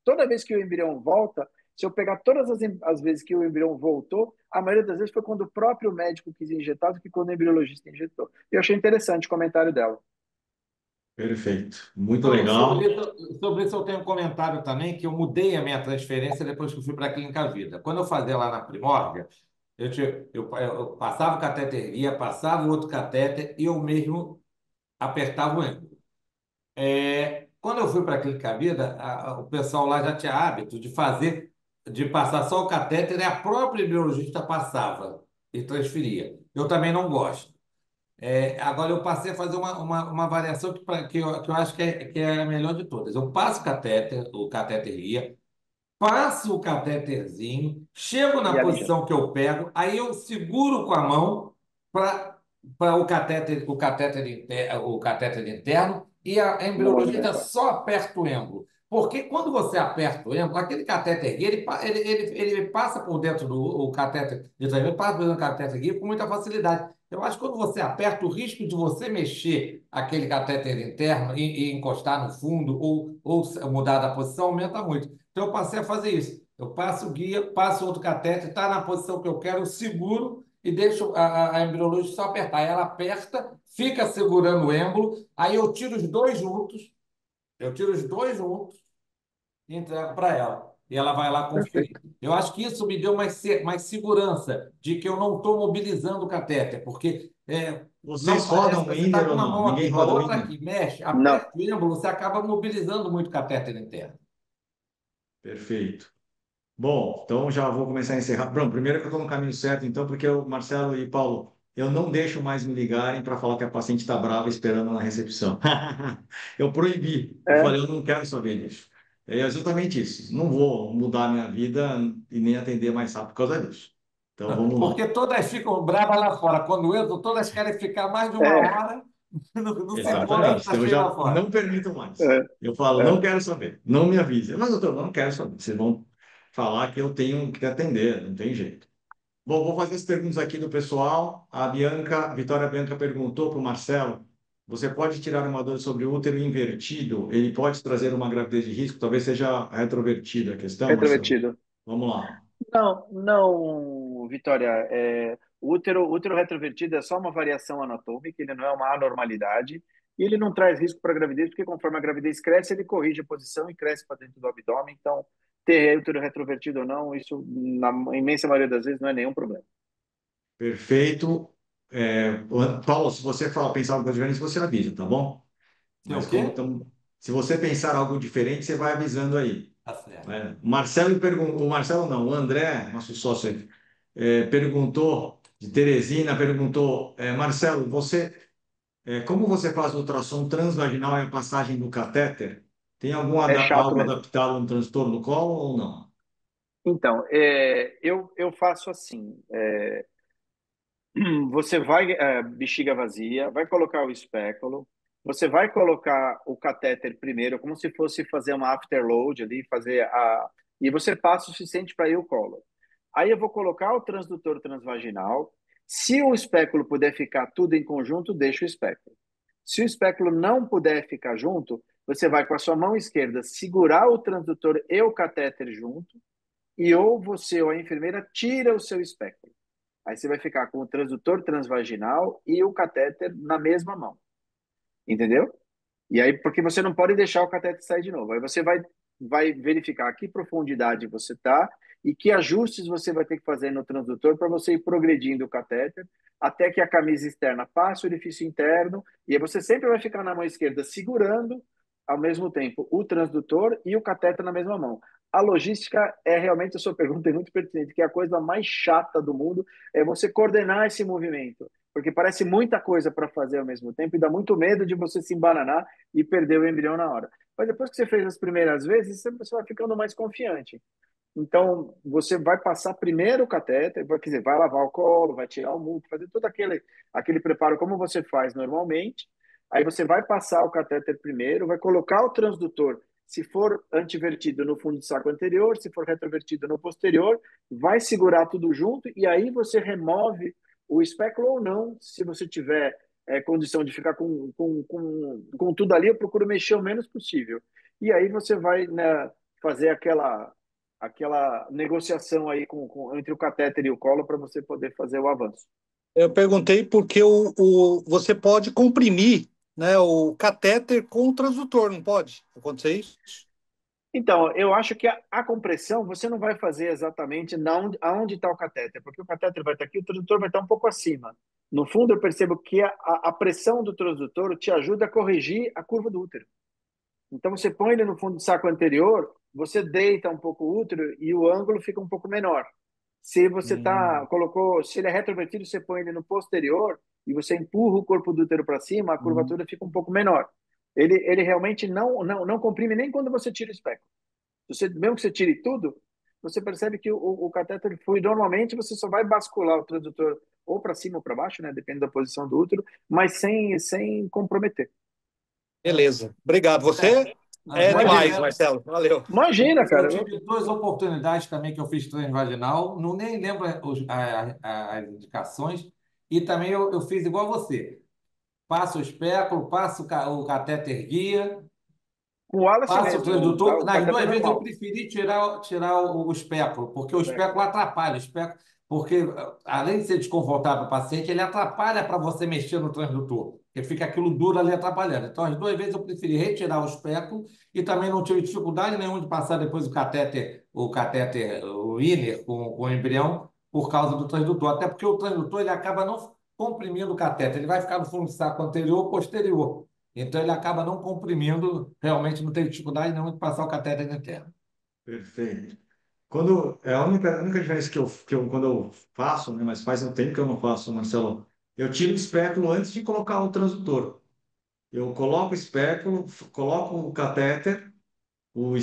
S3: toda vez que o embrião volta, se eu pegar todas as vezes que o embrião voltou, a maioria das vezes foi quando o próprio médico quis injetar do que quando o embriologista injetou. Eu achei interessante o comentário dela.
S2: Perfeito. Muito
S4: So- Sobre
S2: legal.
S4: isso, sobre isso eu tenho um comentário também, que eu mudei a minha transferência depois que eu fui para a Clínica Vida. Quando eu fazia lá na Primórdia, eu passava o catéter guia, passava o outro catéter e eu mesmo apertava o êmbolo. Quando eu fui para a Clínica Vida, o pessoal lá já tinha hábito de passar só o catéter e a própria biologista passava e transferia. Eu também não gosto. Agora eu passei a fazer uma variação que eu acho que é a melhor de todas. Eu passo o catéter guia, passo o catéterzinho, chego
S3: E
S4: na
S3: ela injeta.
S4: posição que eu pego, aí eu seguro com a mão para o catéter interno e a
S3: Não
S4: embriologista
S3: movimentar.
S4: só aperta o êmbolo. Porque quando você aperta o êmbolo, aquele catéter guia, ele passa por dentro do o catéter de tratamento, ele passa por dentro do catéter guia com muita facilidade. Eu acho que quando você aperta, o risco de você mexer aquele catéter interno e encostar no fundo ou mudar da posição aumenta muito. Então, eu passei a fazer isso. Eu passo o guia, passo outro catéter, está na posição que eu quero, eu seguro e deixo a embriologista só apertar. Aí ela aperta, fica segurando o êmbolo, aí eu tiro os dois juntos e entrego para ela. E ela vai lá conferir.
S3: Perfeito.
S4: Eu acho que isso me deu mais segurança de que eu não estou mobilizando o catéter, porque não
S2: Vocês
S4: parece,
S2: rodam o
S4: você está
S2: Inder
S4: com
S2: ou
S4: uma
S2: não?
S4: mão
S2: Ninguém
S4: aqui, com a
S2: roda o
S4: outra
S2: Inder?
S4: aqui, mexe,
S3: Não.
S4: aperta o êmbolo, você acaba mobilizando muito o catéter interno.
S2: Perfeito. Bom, então já vou começar a encerrar. Bom, primeiro que eu estou no caminho certo, então, porque o Marcelo e Paulo, eu não deixo mais me ligarem para falar que a paciente está brava esperando na recepção. Eu proibi. Eu
S3: É,
S2: falei, eu não quero saber disso. É exatamente isso. Não vou mudar a minha vida e nem atender mais rápido por causa disso. Então, vamos lá.
S4: Porque todas ficam bravas lá fora. Quando entram, todas querem ficar mais de uma
S3: é,
S4: hora no setor que
S2: Exatamente.
S4: está
S2: Então, eu
S4: cheio
S2: já
S4: lá fora.
S2: não permito mais.
S3: é,
S2: Eu falo, não
S3: é.
S2: quero saber. Não me avise. Mas, doutor, eu não quero saber. Vocês vão falar que eu tenho que atender, não tem jeito. Bom, vou fazer as perguntas aqui do pessoal. A Vitória Bianca perguntou para o Marcelo: você pode tirar uma dor sobre o útero invertido? Ele pode trazer uma gravidez de risco? Talvez seja retrovertida a questão, Marcelo.
S3: Retrovertido.
S2: Vamos lá.
S3: Não, não, Vitória. O útero retrovertido é só uma variação anatômica, ele não é uma anormalidade. E ele não traz risco para a gravidez, porque conforme a gravidez cresce, ele corrige a posição e cresce para dentro do abdômen. Então, ter útero retrovertido ou não, isso na imensa maioria das vezes não é nenhum problema.
S2: Perfeito. Paulo, se você pensar alguma coisa diferente, você avisa, tá bom?
S4: Sei o
S2: Mas
S4: quê?
S2: se você pensar algo diferente, você vai avisando aí.
S4: Tá certo.
S2: O Marcelo perguntou, o Marcelo não, o André, nosso sócio, perguntou, de Teresina, perguntou, Marcelo, como você faz o ultrassom transvaginal e a passagem do catéter? Tem
S3: É chato
S2: algo
S3: mesmo.
S2: adaptado a um transtorno do colo ou não?
S3: Então, eu faço assim. Você vai, bexiga vazia, vai colocar o espéculo, você vai colocar o catéter primeiro, como se fosse fazer uma afterload ali, e você passa o suficiente para ir o colo. Aí eu vou colocar o transdutor transvaginal. Se o espéculo puder ficar tudo em conjunto, deixa o espéculo. Se o espéculo não puder ficar junto, você vai com a sua mão esquerda segurar o transdutor e o catéter junto, e ou você ou a enfermeira tira o seu espéculo. Aí você vai ficar com o transdutor transvaginal e o catéter na mesma mão. Entendeu? E aí, porque você não pode deixar o catéter sair de novo. Aí você vai verificar a que profundidade você está e que ajustes você vai ter que fazer no transdutor para você ir progredindo o catéter até que a camisa externa passe o orifício interno. E aí você sempre vai ficar na mão esquerda segurando ao mesmo tempo o transdutor e o catéter na mesma mão. A logística é realmente, a sua pergunta é muito pertinente, que é a coisa mais chata do mundo é você coordenar esse movimento, porque parece muita coisa para fazer ao mesmo tempo e dá muito medo de você se embananar e perder o embrião na hora. Mas depois que você fez as primeiras vezes, você vai ficando mais confiante. Então, você vai passar primeiro o catéter, quer dizer, vai lavar o colo, vai tirar o muco, fazer todo aquele preparo como você faz normalmente. Aí você vai passar o catéter primeiro, vai colocar o transdutor, se for antivertido no fundo do saco anterior, se for retrovertido no posterior, vai segurar tudo junto e aí você remove o espéculo ou não, se você tiver condição de ficar com tudo ali, eu procuro mexer o menos possível. E aí você vai, né, fazer aquela negociação aí entre o catéter e o colo para você poder fazer o avanço.
S5: Eu perguntei porque você pode comprimir, né, o catéter com o transdutor, não pode acontecer isso?
S3: Então, eu acho que a compressão você não vai fazer exatamente aonde está o catéter, porque o catéter vai estar aqui, o transdutor vai estar um pouco acima. No fundo, eu percebo que a pressão do transdutor te ajuda a corrigir a curva do útero. Então, você põe ele no fundo do saco anterior, você deita um pouco o útero e o ângulo fica um pouco menor. Se você
S2: Hum,
S3: se ele é retrovertido, você põe ele no posterior e você empurra o corpo do útero para cima, a curvatura fica um pouco menor. Ele realmente não comprime nem quando você tira o espéculo. Mesmo que você tire tudo, você percebe que o catéter flui normalmente, você só vai bascular o transdutor ou para cima ou para baixo, né, depende da posição do útero, mas sem comprometer.
S5: Beleza. Obrigado.
S4: É,
S5: Você é
S4: André,
S5: demais,
S4: é,
S5: Marcelo. Valeu.
S3: Imagina,
S4: eu
S3: cara.
S4: tive duas oportunidades também que eu fiz transvaginal, não nem lembro as indicações, e também eu fiz igual você. Passo o espéculo, passo o catéter guia,
S3: Com o Wallace
S4: passo o
S3: mesmo,
S4: transdutor.
S3: o
S4: Nas
S3: catéter
S4: duas vezes eu
S3: normal.
S4: preferi tirar o espéculo, porque o espéculo
S3: Espéculo.
S4: atrapalha. O espéculo, porque, além de ser desconfortável para o paciente, ele atrapalha para você mexer no transdutor, porque fica aquilo duro ali atrapalhando. Então, as duas vezes eu preferi retirar o espéculo e também não tive dificuldade nenhuma de passar depois o inner com o embrião por causa do transdutor. Até porque o transdutor ele acaba não comprimindo o catéter, ele vai ficar no fundo do saco anterior ou posterior. Então ele acaba não comprimindo, realmente não tem dificuldade nenhuma de passar o catéter interno.
S2: perfeito. A única diferença quando eu faço, né, mas faz um tempo que eu não faço, Marcelo, eu tiro o espéculo antes de colocar o transdutor. Eu coloco o espéculo, coloco o catéter,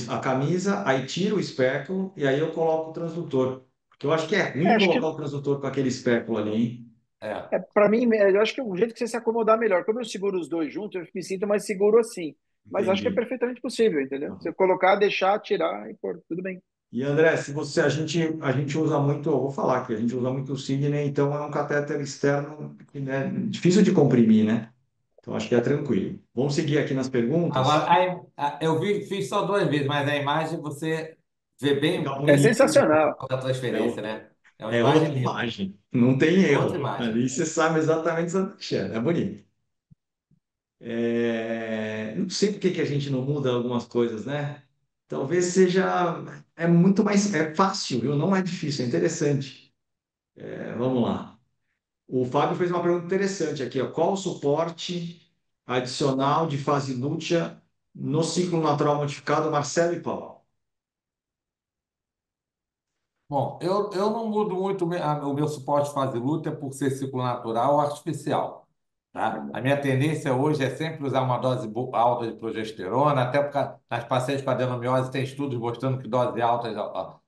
S2: a camisa, aí tiro o espéculo e aí eu coloco o transdutor. Porque eu acho que é ruim
S3: Acho
S2: colocar
S3: que
S2: o transdutor com aquele espéculo ali, hein?
S4: É,
S3: para mim, eu acho que é um jeito que você se acomodar melhor. Como eu seguro os dois juntos, eu me sinto mais seguro assim. Mas acho que é
S2: Entendi.
S3: perfeitamente possível, entendeu? Você colocar, deixar, tirar e pôr, tudo bem.
S2: E André, se você a gente usa muito, eu vou falar que a gente usa muito o Sidney, então é um catéter externo que é difícil de comprimir, né? Então acho que é tranquilo. Vamos seguir aqui nas
S4: agora,
S2: perguntas.
S4: fiz só duas vezes, mas a imagem você vê
S2: Fica
S4: bem
S3: É
S2: bonito.
S4: a
S3: sensacional.
S2: É,
S4: transferência, né? É uma
S2: é
S4: imagem
S2: outra
S4: linda.
S2: imagem. Não tem
S4: É outra
S2: erro.
S4: imagem.
S2: Ali você sabe exatamente onde está deixando. É bonito. Não sei por que que a gente não muda algumas coisas, né? talvez seja, é muito mais, é fácil, viu? Não é difícil, é interessante. Vamos lá. O Fábio fez uma pergunta interessante aqui, ó. Qual o suporte adicional de fase lútea no ciclo natural modificado, Marcelo e Paulo?
S4: Bom, eu não mudo muito o meu suporte de fase luta por ser ciclo natural ou artificial, tá? A minha tendência hoje é sempre usar uma dose alta de progesterona, até porque nas pacientes com adenomiose tem estudos mostrando que doses altas ó,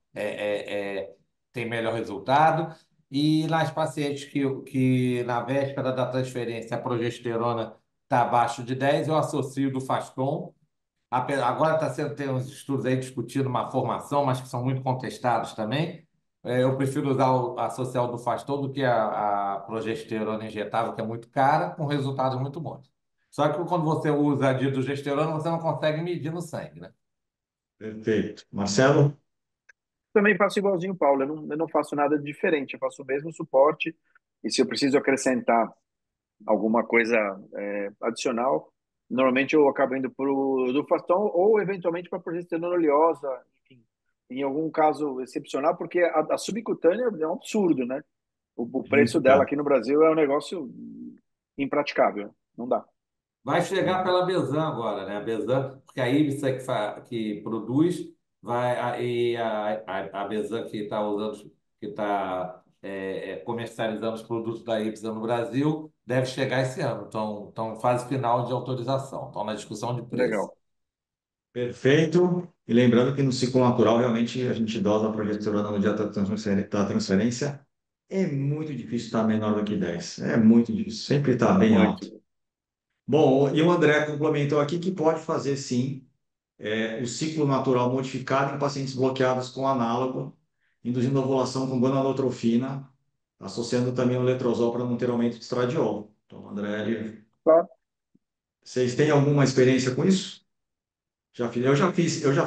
S4: tem melhor resultado. E nas pacientes que na véspera da transferência a progesterona está abaixo de 10, eu associo do Faston. Agora está sendo tem uns estudos aí discutindo uma formação, mas que são muito contestados também. Eu prefiro usar a social do Fastor do que a progesterona injetável, que é muito cara, com resultados muito bons. Só que quando você usa a dihidrogesterona, você não consegue medir no sangue, né?
S2: Perfeito. Marcelo?
S3: Também faço igualzinho o Paulo, eu não faço nada diferente, eu faço o mesmo suporte, e se eu preciso acrescentar alguma coisa adicional, normalmente eu acabo indo para o Dufaston ou eventualmente para a progesterona oleosa, enfim, em algum caso excepcional, porque a subcutânea é um absurdo, né? O preço
S2: Muito
S3: dela
S2: caro.
S3: aqui no Brasil é um negócio impraticável, não dá.
S4: Vai chegar pela Besan agora, né? A Besan, porque a Ibsa que produz, a Besan que está usando, que está comercializando os produtos da Ibsa no Brasil, deve chegar esse ano. Então, fase final de autorização. Estão na discussão de preço.
S3: Legal,
S2: Perfeito. E lembrando que no ciclo natural, realmente, a gente dosa a progesterona no dia da transferência. É muito difícil estar menor do que 10. É muito difícil. Sempre está bem alto.
S3: muito.
S2: Bom, e o André complementou aqui que pode fazer, sim, o ciclo natural modificado em pacientes bloqueados com análogo, induzindo ovulação com gonadotropina, associando também o letrozol para não ter aumento de estradiol. Então, André,
S3: Claro.
S2: vocês têm alguma experiência com isso? Eu já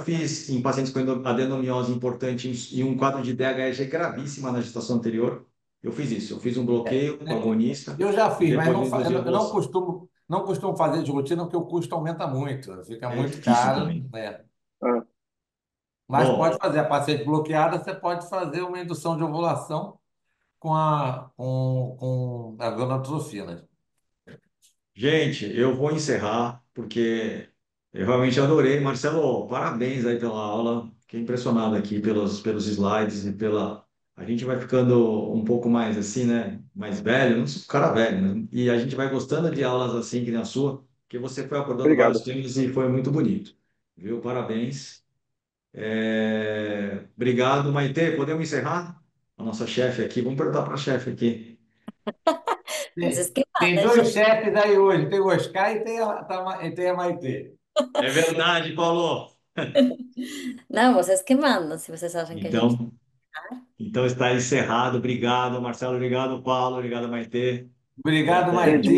S2: fiz em pacientes com adenomiose importante em um quadro de DHEG gravíssima na gestação anterior. Eu fiz isso. Eu fiz um bloqueio com agonista
S4: Eu já
S2: e
S4: fiz, mas
S2: depois eu induzi
S4: eu
S2: ovulação.
S4: não costumo fazer de rotina porque o custo aumenta muito, fica
S2: É
S4: muito
S2: difícil
S4: caro,
S2: também.
S4: né?
S3: Ah,
S4: Mas pode
S2: Bom,
S4: fazer a paciente bloqueada, você pode fazer uma indução de ovulação com a gonadotrofina.
S2: gente, eu vou encerrar porque eu realmente adorei. Marcelo, parabéns aí pela aula. Fiquei impressionado aqui pelos slides e pela. A gente vai ficando um pouco mais assim, né? Mais velho, não sou um cara velho, né? E a gente vai gostando de aulas assim que nem a sua, porque você foi abordando vários
S3: obrigado.
S2: temas e foi muito bonito. Viu? Parabéns. Obrigado, Maitê. Podemos encerrar? A nossa chefe aqui. Vamos perguntar para a chefe aqui.
S1: Vocês
S4: Tem,
S1: que
S4: tem
S1: mandam,
S4: dois
S1: gente.
S4: chefes aí hoje, tem o Oscar e tem a Maitê.
S2: É verdade, Paulo.
S1: Não, vocês que mandam, se vocês acham que a gente.
S2: Então, Então está encerrado. Obrigado, Marcelo. Obrigado, Paulo. Obrigado, Maitê. E
S4: Obrigado,
S2: até.
S3: Gente,
S4: Maitê.